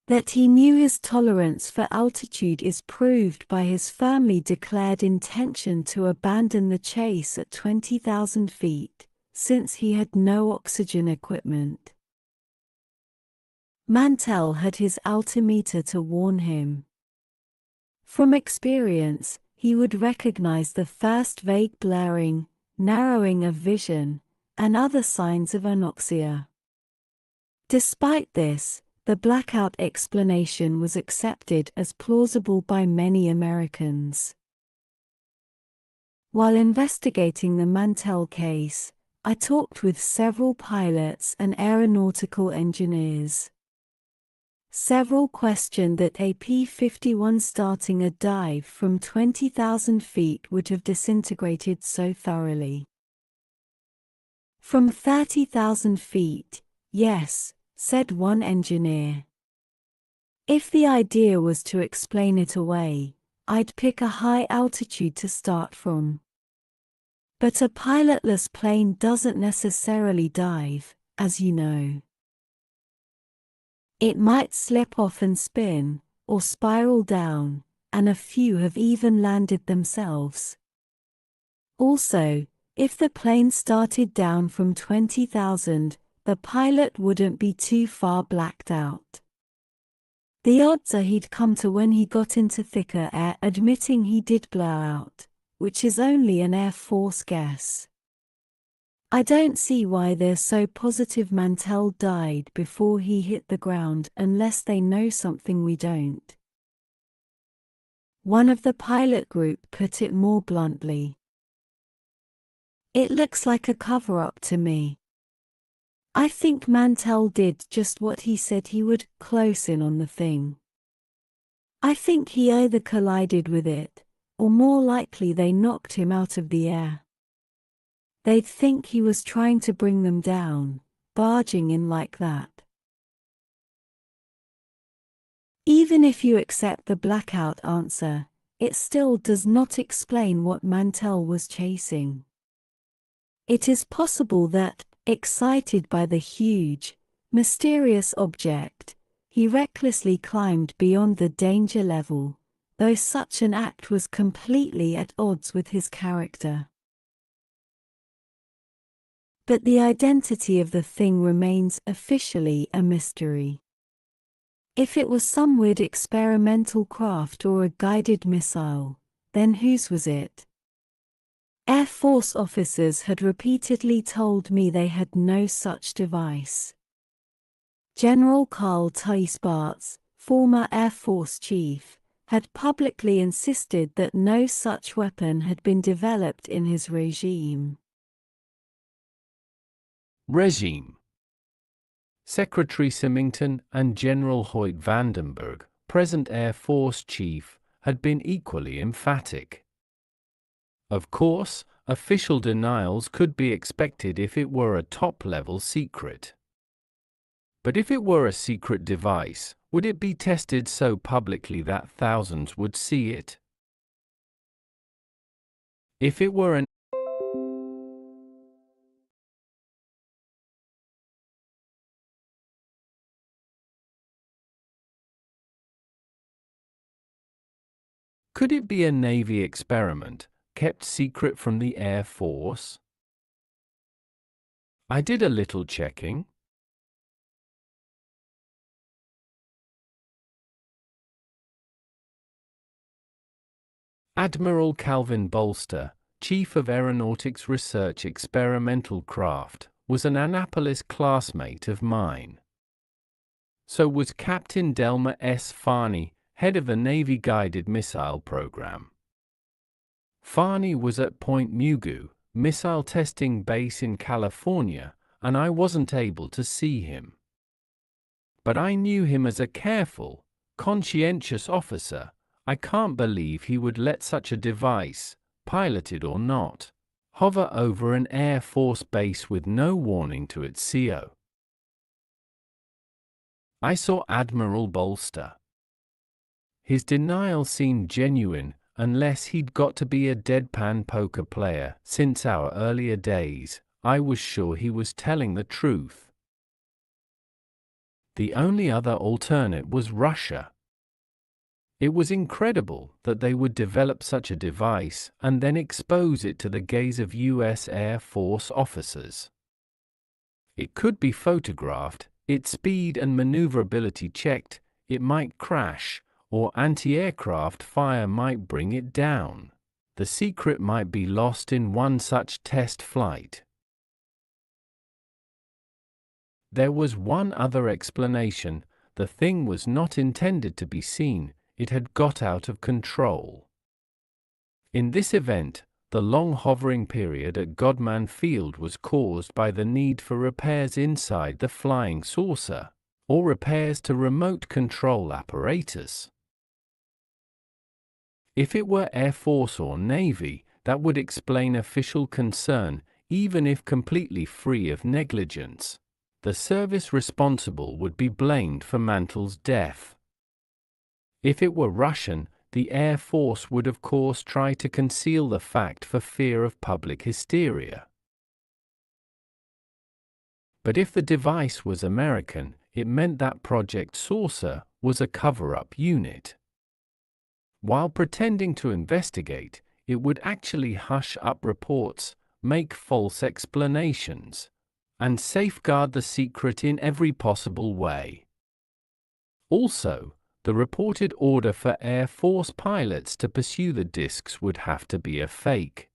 That he knew his tolerance for altitude is proved by his firmly declared intention to abandon the chase at 20,000 feet, since he had no oxygen equipment. Mantell had his altimeter to warn him. From experience, he would recognize the first vague blurring, narrowing of vision, and other signs of anoxia. Despite this, the blackout explanation was accepted as plausible by many Americans. While investigating the Mantell case, I talked with several pilots and aeronautical engineers. Several questioned that a P-51 starting a dive from 20,000 feet would have disintegrated so thoroughly. From 30,000 feet, yes, said one engineer. If the idea was to explain it away, I'd pick a high altitude to start from. But a pilotless plane doesn't necessarily dive, as you know. It might slip off and spin, or spiral down, and a few have even landed themselves. Also, if the plane started down from 20,000, the pilot wouldn't be too far blacked out. The odds are he'd come to when he got into thicker air, admitting he did blow out, which is only an Air Force guess. I don't see why they're so positive Mantell died before he hit the ground unless they know something we don't. One of the pilot group put it more bluntly. It looks like a cover-up to me. I think Mantell did just what he said he would, close in on the thing. I think he either collided with it, or more likely they knocked him out of the air. They'd think he was trying to bring them down, barging in like that. Even if you accept the blackout answer, it still does not explain what Mantell was chasing. It is possible that, excited by the huge, mysterious object, he recklessly climbed beyond the danger level, though such an act was completely at odds with his character. But the identity of the thing remains officially a mystery. If it was some weird experimental craft or a guided missile, then whose was it? Air Force officers had repeatedly told me they had no such device. General Carl Theisbarts, former Air Force chief, had publicly insisted that no such weapon had been developed in his regime. Regime. Secretary Symington and General Hoyt Vandenberg, present Air Force chief, had been equally emphatic. Of course, official denials could be expected if it were a top-level secret. But if it were a secret device, would it be tested so publicly that thousands would see it? If it were an Could it be a Navy experiment, kept secret from the Air Force? I did a little checking. Admiral Calvin Bolster, Chief of Aeronautics Research Experimental Craft, was an Annapolis classmate of mine. So was Captain Delmer S. Farney, head of the Navy Guided Missile Program. Farney was at Point Mugu, missile testing base in California, and I wasn't able to see him. But I knew him as a careful, conscientious officer. I can't believe he would let such a device, piloted or not, hover over an Air Force base with no warning to its CO. I saw Admiral Bolster. His denial seemed genuine, unless he'd got to be a deadpan poker player. Since our earlier days, I was sure he was telling the truth. The only other alternate was Russia. It was incredible that they would develop such a device and then expose it to the gaze of US Air Force officers. It could be photographed, its speed and maneuverability checked, it might crash, or anti-aircraft fire might bring it down. The secret might be lost in one such test flight. There was one other explanation. The thing was not intended to be seen. It had got out of control. In this event, the long hovering period at Godman Field was caused by the need for repairs inside the flying saucer, or repairs to remote control apparatus. If it were Air Force or Navy, that would explain official concern, even if completely free of negligence. The service responsible would be blamed for Mantle's death. If it were Russian, the Air Force would of course try to conceal the fact for fear of public hysteria. But if the device was American, it meant that Project Saucer was a cover-up unit. While pretending to investigate, it would actually hush up reports, make false explanations, and safeguard the secret in every possible way. Also, the reported order for Air Force pilots to pursue the discs would have to be a fake.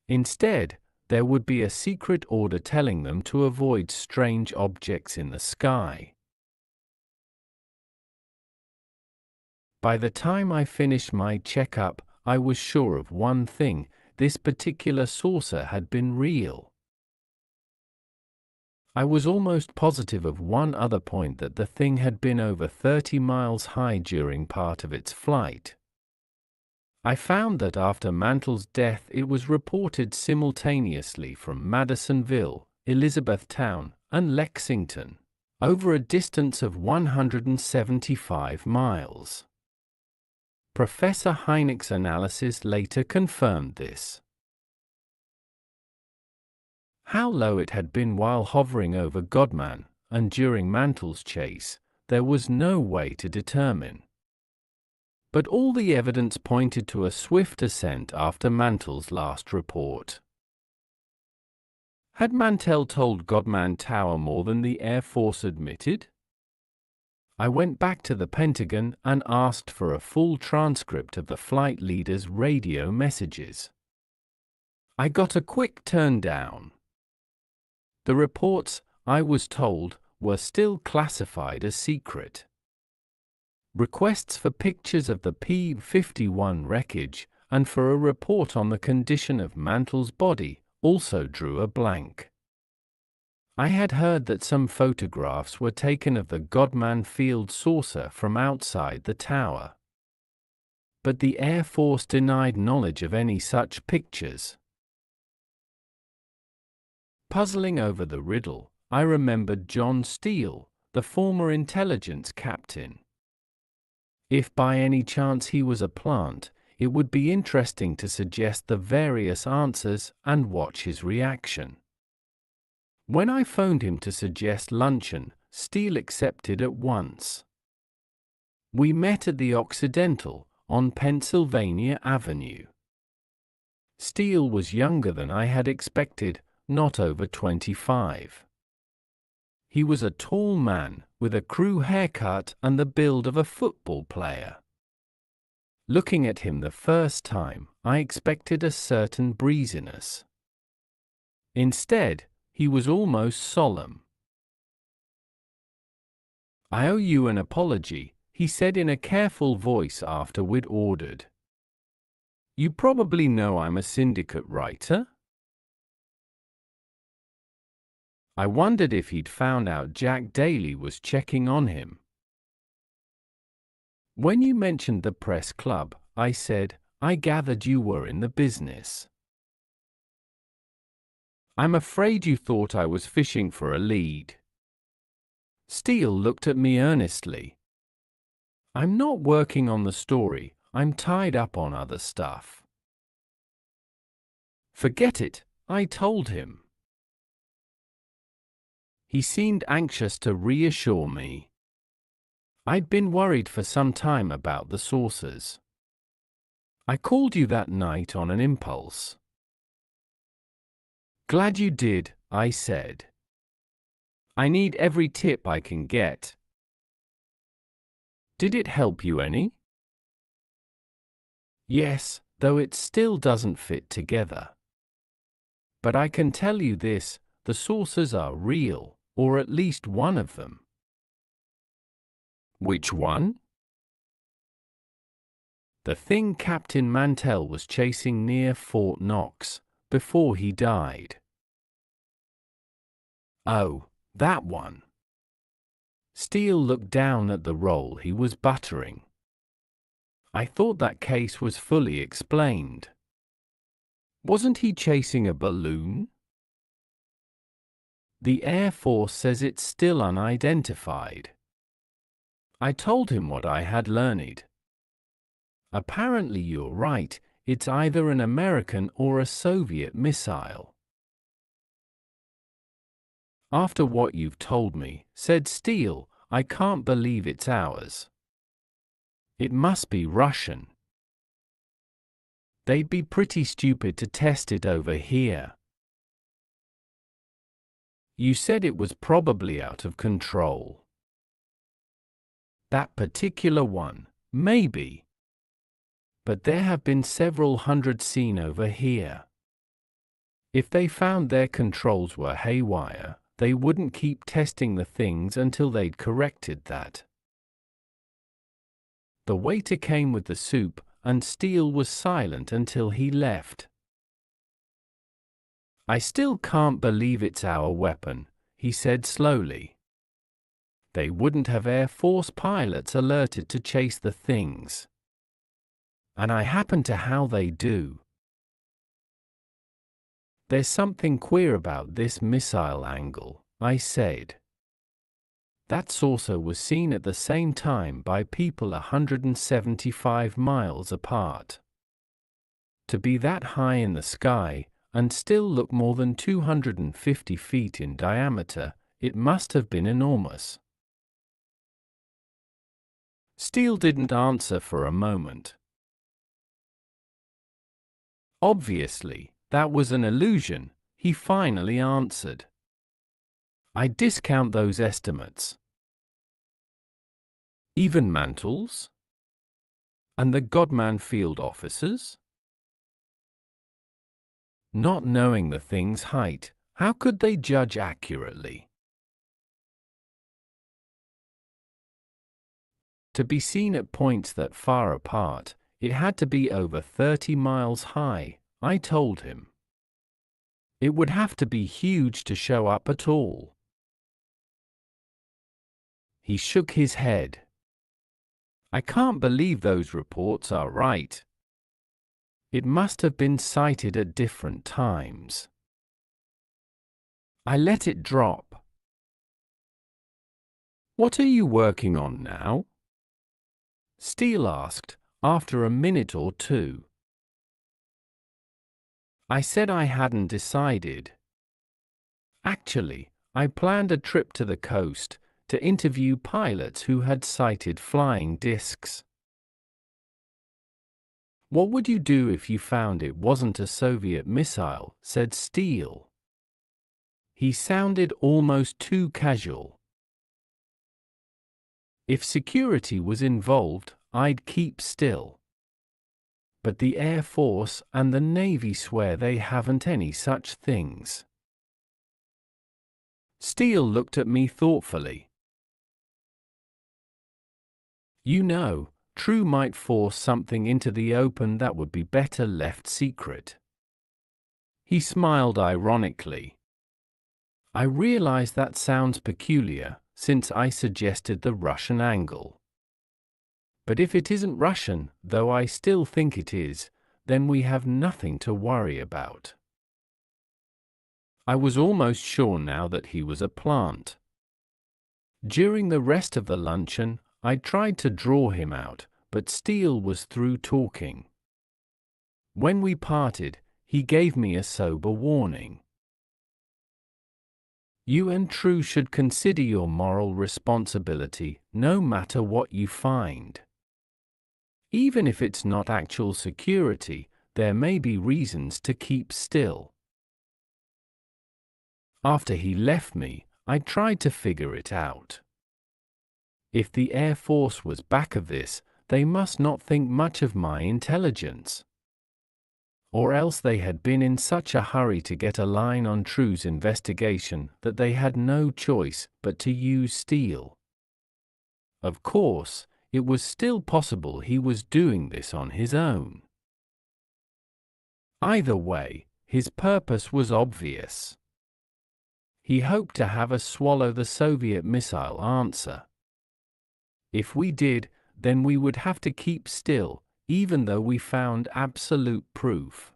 Instead, there would be a secret order telling them to avoid strange objects in the sky. By the time I finished my checkup, I was sure of one thing: this particular saucer had been real. I was almost positive of one other point, that the thing had been over 30 miles high during part of its flight. I found that after Mantle's death it was reported simultaneously from Madisonville, Elizabethtown, and Lexington, over a distance of 175 miles. Professor Hynek's analysis later confirmed this. How low it had been while hovering over Godman, and during Mantle's chase, there was no way to determine. But all the evidence pointed to a swift ascent after Mantle's last report. Had Mantell told Godman Tower more than the Air Force admitted? I went back to the Pentagon and asked for a full transcript of the flight leader's radio messages. I got a quick turn down. The reports, I was told, were still classified as secret. Requests for pictures of the P-51 wreckage and for a report on the condition of Mantle's body also drew a blank. I had heard that some photographs were taken of the Godman Field saucer from outside the tower. But the Air Force denied knowledge of any such pictures. Puzzling over the riddle, I remembered John Steele, the former intelligence captain. If by any chance he was a plant, it would be interesting to suggest the various answers and watch his reaction. When I phoned him to suggest luncheon, Steele accepted at once. We met at the Occidental, on Pennsylvania Avenue. Steele was younger than I had expected, not over 25. He was a tall man, with a crew haircut and the build of a football player. Looking at him the first time, I expected a certain breeziness. Instead, he was almost solemn. "I owe you an apology," he said in a careful voice after we'd ordered. "You probably know I'm a syndicate writer?" I wondered if he'd found out Jack Daly was checking on him. "When you mentioned the press club," I said, "I gathered you were in the business." "I'm afraid you thought I was fishing for a lead." Steele looked at me earnestly. "I'm not working on the story, I'm tied up on other stuff." "Forget it," I told him. He seemed anxious to reassure me. I'd been worried for some time about the saucers. "I called you that night on an impulse." "Glad you did," I said. "I need every tip I can get." "Did it help you any?" "Yes, though it still doesn't fit together. But I can tell you this, the saucers are real, or at least one of them." "Which one?" "The thing Captain Mantell was chasing near Fort Knox, before he died." "Oh, that one." Steele looked down at the roll he was buttering. I thought that case was fully explained. Wasn't he chasing a balloon? "The Air Force says it's still unidentified." I told him what I had learned. "Apparently you're right, it's either an American or a Soviet missile." "After what you've told me," said Steele, "I can't believe it's ours. It must be Russian. They'd be pretty stupid to test it over here." "You said it was probably out of control." "That particular one, maybe. But there have been several hundred seen over here. If they found their controls were haywire, they wouldn't keep testing the things until they'd corrected that." The waiter came with the soup, and Steele was silent until he left. "I still can't believe it's our weapon," he said slowly. "They wouldn't have Air Force pilots alerted to chase the things. And I happen to how they do. There's something queer about this missile angle," I said. "That saucer was seen at the same time by people 175 miles apart. To be that high in the sky, and still look more than 250 feet in diameter, it must have been enormous." Steele didn't answer for a moment. "Obviously, that was an illusion," he finally answered. "I discount those estimates. Even Mantles? And the Godman field officers? Not knowing the thing's height, how could they judge accurately? To be seen at points that far apart, it had to be over 30 miles high, I told him. It would have to be huge to show up at all. He shook his head. I can't believe those reports are right. It must have been sighted at different times. I let it drop. What are you working on now? Steele asked, after a minute or two. I said I hadn't decided. Actually, I planned a trip to the coast to interview pilots who had sighted flying discs. What would you do if you found it wasn't a Soviet missile? Said Steele. He sounded almost too casual. If security was involved, I'd keep still. But the Air Force and the Navy swear they haven't any such things. Steele looked at me thoughtfully. You know, True might force something into the open that would be better left secret. He smiled ironically. I realize that sounds peculiar, since I suggested the Russian angle. But if it isn't Russian, though I still think it is, then we have nothing to worry about. I was almost sure now that he was a plant. During the rest of the luncheon, I tried to draw him out, but Steele was through talking. When we parted, he gave me a sober warning. You and True should consider your moral responsibility, no matter what you find. Even if it's not actual security, there may be reasons to keep still. After he left me, I tried to figure it out. If the Air Force was back of this, they must not think much of my intelligence. Or else they had been in such a hurry to get a line on True's investigation that they had no choice but to use Steele. Of course, it was still possible he was doing this on his own. Either way, his purpose was obvious. He hoped to have us swallow the Soviet missile answer. If we did, then we would have to keep still, even though we found absolute proof.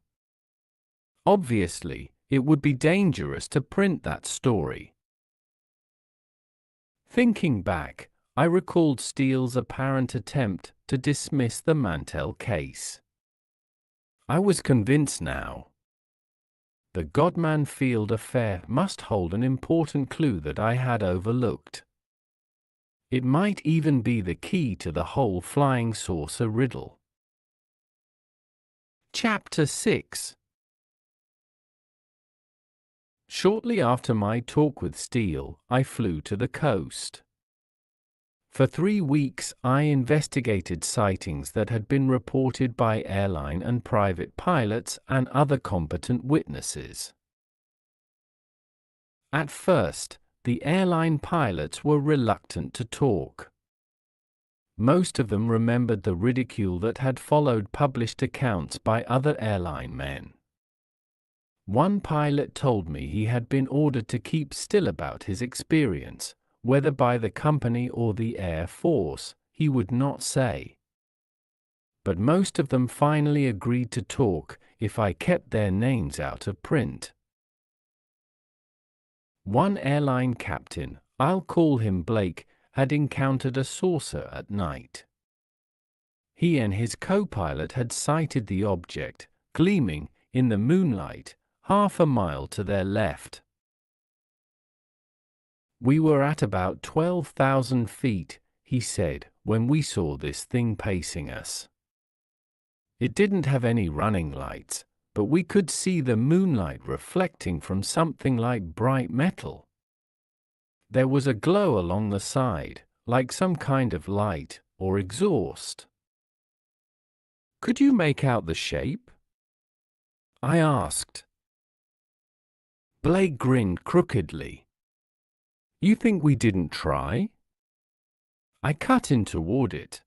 Obviously, it would be dangerous to print that story. Thinking back, I recalled Steele's apparent attempt to dismiss the Mantell case. I was convinced now. The Godman Field affair must hold an important clue that I had overlooked. It might even be the key to the whole flying saucer riddle. Chapter 6. Shortly after my talk with Steele, I flew to the coast. For 3 weeks, I investigated sightings that had been reported by airline and private pilots and other competent witnesses. At first, the airline pilots were reluctant to talk. Most of them remembered the ridicule that had followed published accounts by other airline men. One pilot told me he had been ordered to keep still about his experience, whether by the company or the Air Force, he would not say. But most of them finally agreed to talk if I kept their names out of print. One airline captain, I'll call him Blake, had encountered a saucer at night. He and his co-pilot had sighted the object, gleaming, in the moonlight, half a mile to their left. We were at about 12,000 feet, he said, when we saw this thing pacing us. It didn't have any running lights, but we could see the moonlight reflecting from something like bright metal. There was a glow along the side, like some kind of light or exhaust. Could you make out the shape? I asked. Blake grinned crookedly. You think we didn't try? I cut in toward it.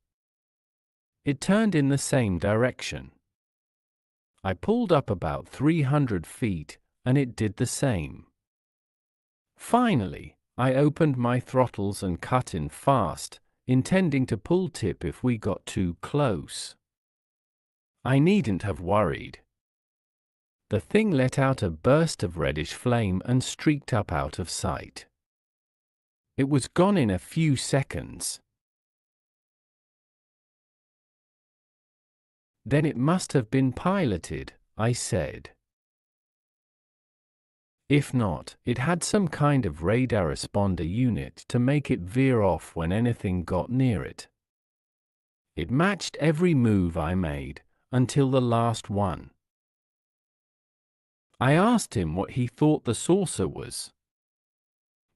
It turned in the same direction. I pulled up about 300 feet, and it did the same. Finally, I opened my throttles and cut in fast, intending to pull tip if we got too close. I needn't have worried. The thing let out a burst of reddish flame and streaked up out of sight. It was gone in a few seconds. Then it must have been piloted, I said. If not, it had some kind of radar responder unit to make it veer off when anything got near it. It matched every move I made, until the last one. I asked him what he thought the saucer was.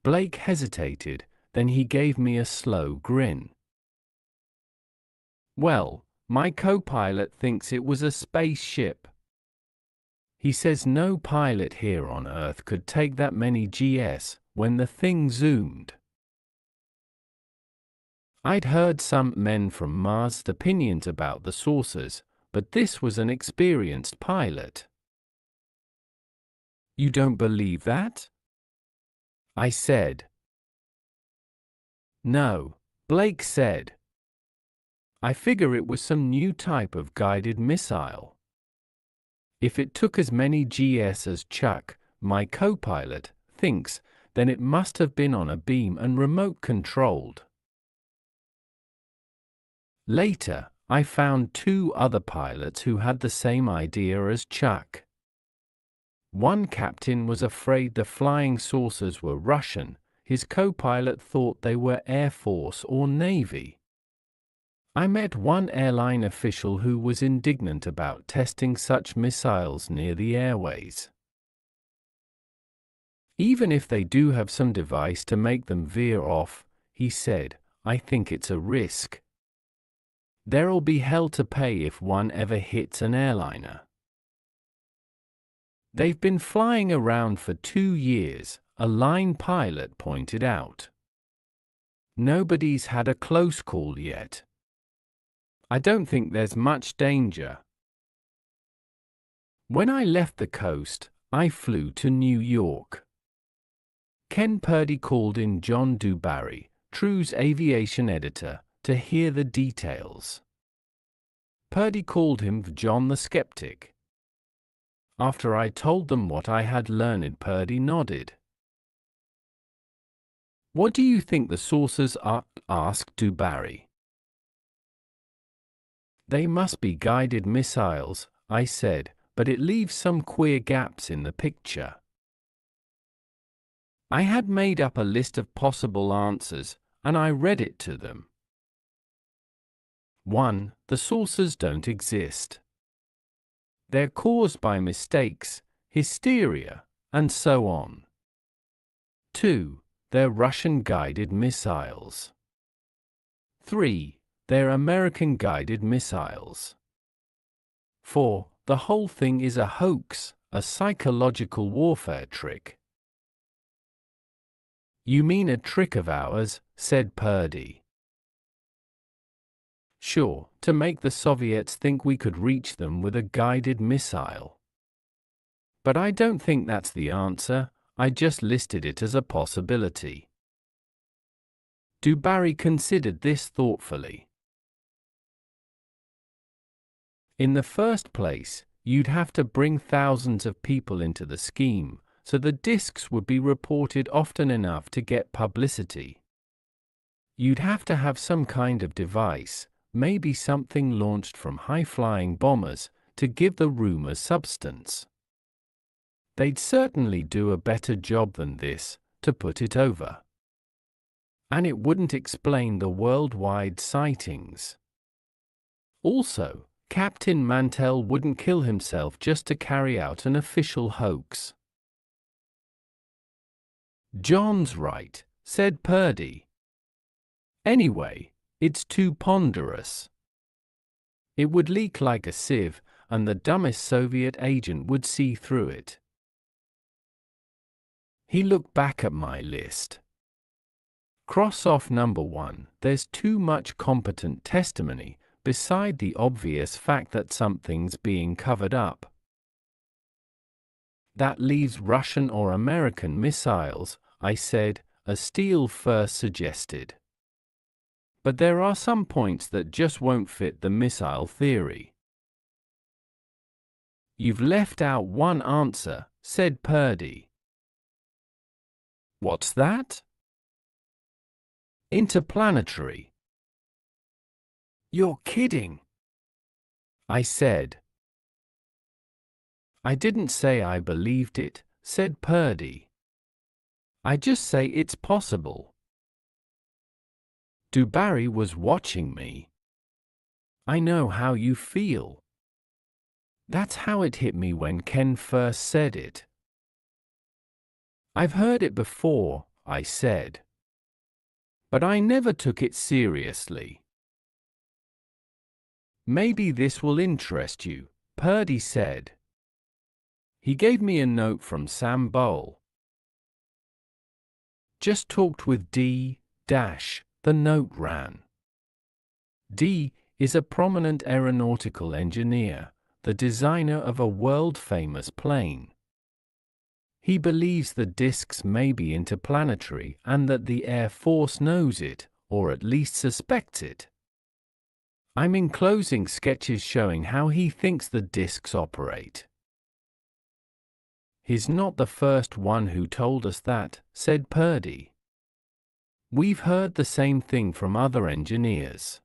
Blake hesitated, then he gave me a slow grin. Well, my co-pilot thinks it was a spaceship. He says no pilot here on Earth could take that many GS when the thing zoomed. I'd heard some men from Mars's opinions about the saucers, but this was an experienced pilot. You don't believe that? I said. No, Blake said. I figure it was some new type of guided missile. If it took as many GS as Chuck, my co-pilot, thinks, then it must have been on a beam and remote controlled. Later, I found 2 other pilots who had the same idea as Chuck. One captain was afraid the flying saucers were Russian. His co-pilot thought they were Air Force or Navy. I met one airline official who was indignant about testing such missiles near the airways. Even if they do have some device to make them veer off, he said, I think it's a risk. There'll be hell to pay if one ever hits an airliner. They've been flying around for 2 years, a line pilot pointed out. Nobody's had a close call yet. I don't think there's much danger. When I left the coast, I flew to New York. Ken Purdy called in John DuBarry, True's aviation editor, to hear the details. Purdy called him John the Skeptic. After I told them what I had learned, Purdy nodded. What do you think the saucers are? Asked DuBarry. They must be guided missiles, I said, but it leaves some queer gaps in the picture. I had made up a list of possible answers, and I read it to them. 1. The saucers don't exist. They're caused by mistakes, hysteria, and so on. 2. They're Russian-guided missiles. 3. They're American-guided missiles. 4. The whole thing is a hoax, a psychological warfare trick. You mean a trick of ours, said Purdy. Sure, to make the Soviets think we could reach them with a guided missile. But I don't think that's the answer, I just listed it as a possibility. DuBarry considered this thoughtfully. In the first place, you'd have to bring thousands of people into the scheme, so the discs would be reported often enough to get publicity. You'd have to have some kind of device, maybe something launched from high-flying bombers, to give the rumors substance. They'd certainly do a better job than this, to put it over. And it wouldn't explain the worldwide sightings. Also, Captain Mantell wouldn't kill himself just to carry out an official hoax. John's right, said Purdy. Anyway, it's too ponderous. It would leak like a sieve, and the dumbest Soviet agent would see through it. He looked back at my list. Cross off number 1. There's too much competent testimony, beside the obvious fact that something's being covered up. That leaves Russian or American missiles, I said, as Steele first suggested. But there are some points that just won't fit the missile theory. You've left out one answer, said Purdy. What's that? Interplanetary. You're kidding, I said. I didn't say I believed it, said Purdy. I just say it's possible. DuBarry was watching me. I know how you feel. That's how it hit me when Ken first said it. I've heard it before, I said. But I never took it seriously. Maybe this will interest you, Purdy said. He gave me a note from Sam Bowl. Just talked with D. The note ran. D. is a prominent aeronautical engineer, the designer of a world-famous plane. He believes the disks may be interplanetary and that the Air Force knows it, or at least suspects it. I'm enclosing sketches showing how he thinks the disks operate. He's not the first one who told us that, said Purdy. We've heard the same thing from other engineers.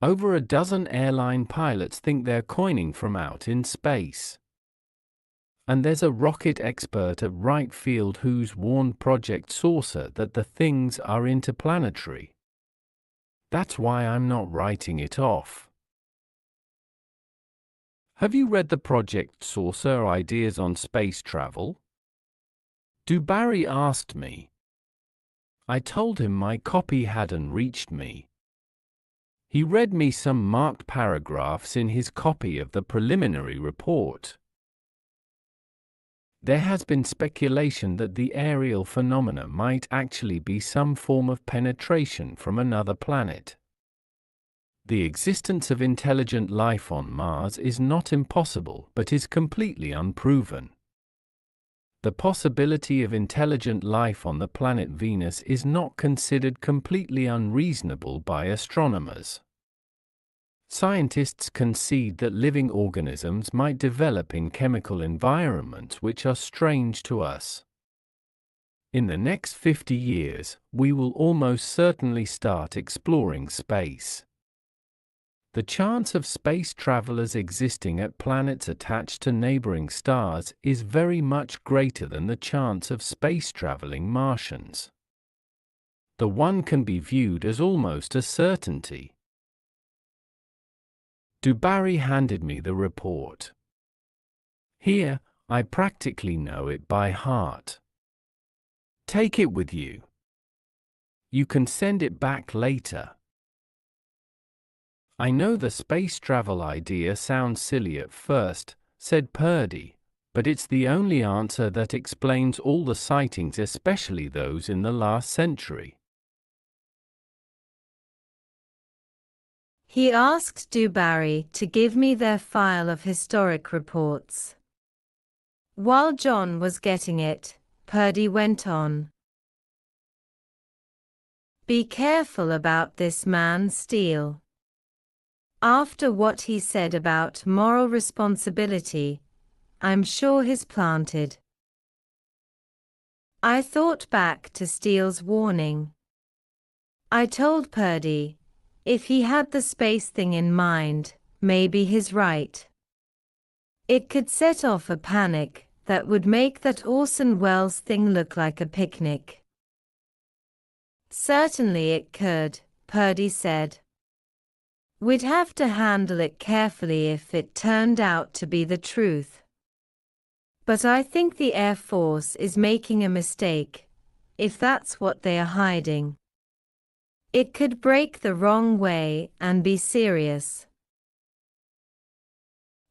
Over a dozen airline pilots think they're coining from out in space. And there's a rocket expert at Wright Field who's warned Project Saucer that the things are interplanetary. That's why I'm not writing it off. Have you read the Project Saucer ideas on space travel? DuBarry asked me. I told him my copy hadn't reached me. He read me some marked paragraphs in his copy of the preliminary report. There has been speculation that the aerial phenomena might actually be some form of penetration from another planet. The existence of intelligent life on Mars is not impossible but is completely unproven. The possibility of intelligent life on the planet Venus is not considered completely unreasonable by astronomers. Scientists concede that living organisms might develop in chemical environments which are strange to us. In the next 50 years, we will almost certainly start exploring space. The chance of space travelers existing at planets attached to neighboring stars is very much greater than the chance of space-traveling Martians. The one can be viewed as almost a certainty. DuBarry handed me the report. Here, I practically know it by heart. Take it with you. You can send it back later. I know the space travel idea sounds silly at first, said Purdy, but it's the only answer that explains all the sightings, especially those in the last century. He asked DuBarry to give me their file of historic reports. While John was getting it, Purdy went on. Be careful about this man Steele. After what he said about moral responsibility, I'm sure he's planted. I thought back to Steele's warning. I told Purdy, if he had the space thing in mind, maybe he's right. It could set off a panic that would make that Orson Welles thing look like a picnic. Certainly it could, Purdy said. We'd have to handle it carefully if it turned out to be the truth. But I think the Air Force is making a mistake, if that's what they are hiding. It could break the wrong way and be serious.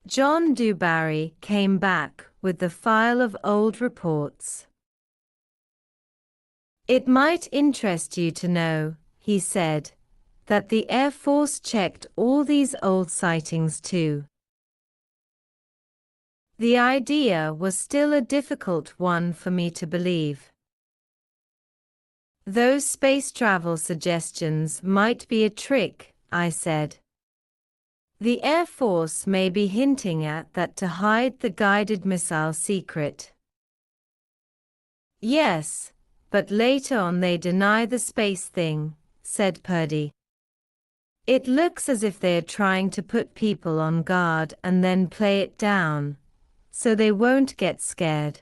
John Dewberry came back with the file of old reports. It might interest you to know, he said, that the Air Force checked all these old sightings too. The idea was still a difficult one for me to believe. Those space travel suggestions might be a trick, I said. The Air Force may be hinting at that to hide the guided missile secret. Yes, but later on they deny the space thing, said Purdy. It looks as if they are trying to put people on guard and then play it down, so they won't get scared.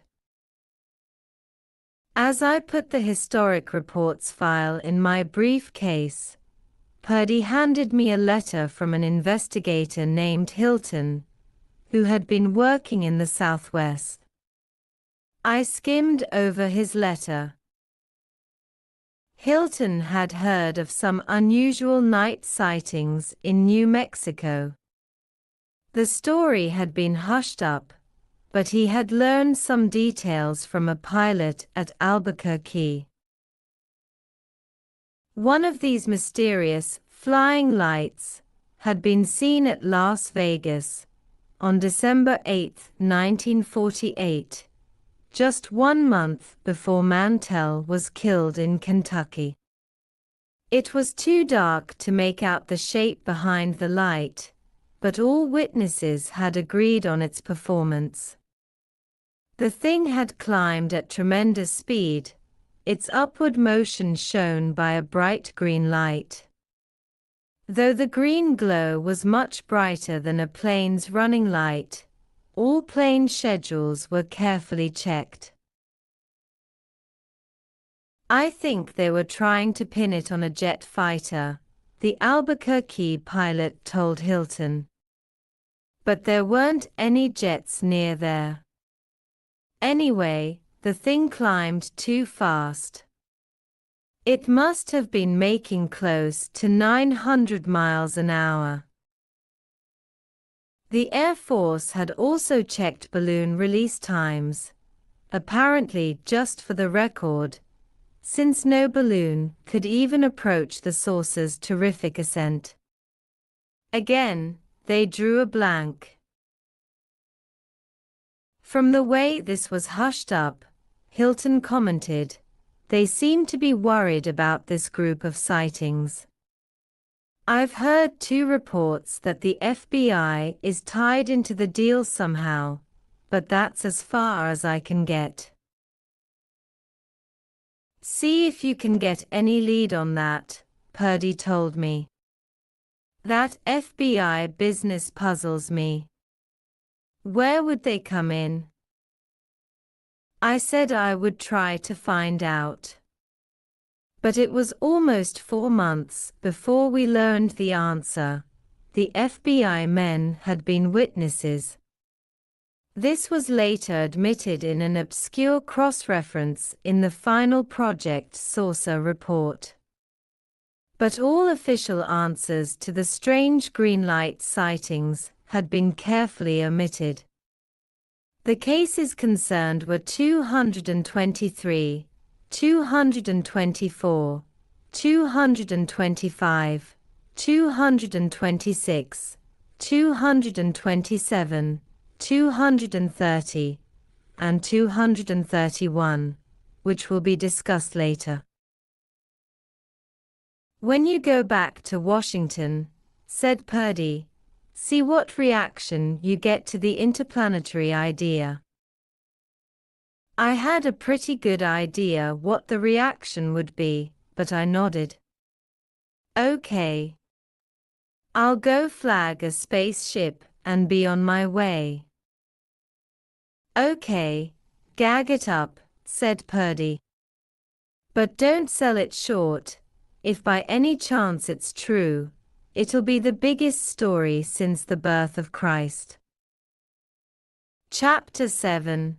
As I put the historic reports file in my briefcase, Purdy handed me a letter from an investigator named Hilton, who had been working in the Southwest. I skimmed over his letter. Hilton had heard of some unusual night sightings in New Mexico. The story had been hushed up, but he had learned some details from a pilot at Albuquerque. One of these mysterious flying lights had been seen at Las Vegas on December 8, 1948. Just 1 month before Mantell was killed in Kentucky. It was too dark to make out the shape behind the light, but all witnesses had agreed on its performance. The thing had climbed at tremendous speed, its upward motion shown by a bright green light. Though the green glow was much brighter than a plane's running light, all plane schedules were carefully checked. I think they were trying to pin it on a jet fighter, the Albuquerque pilot told Hilton. But there weren't any jets near there. Anyway, the thing climbed too fast. It must have been making close to 900 miles an hour. The Air Force had also checked balloon release times, apparently just for the record, since no balloon could even approach the saucer's terrific ascent. Again, they drew a blank. From the way this was hushed up, Hilton commented, they seem to be worried about this group of sightings. I've heard 2 reports that the FBI is tied into the deal somehow, but that's as far as I can get. See if you can get any lead on that, Purdy told me. That FBI business puzzles me. Where would they come in? I said I would try to find out. But it was almost 4 months before we learned the answer. The FBI men had been witnesses. This was later admitted in an obscure cross-reference in the final Project Saucer report. But all official answers to the strange green light sightings had been carefully omitted. The cases concerned were 223, 224, 225, 226, 227, 230, and 231, which will be discussed later. When you go back to Washington, said Purdy, see what reaction you get to the interplanetary idea. I had a pretty good idea what the reaction would be, but I nodded. Okay. I'll go flag a spaceship and be on my way. Okay, gag it up, said Purdy. But don't sell it short. If by any chance it's true, it'll be the biggest story since the birth of Christ. Chapter 7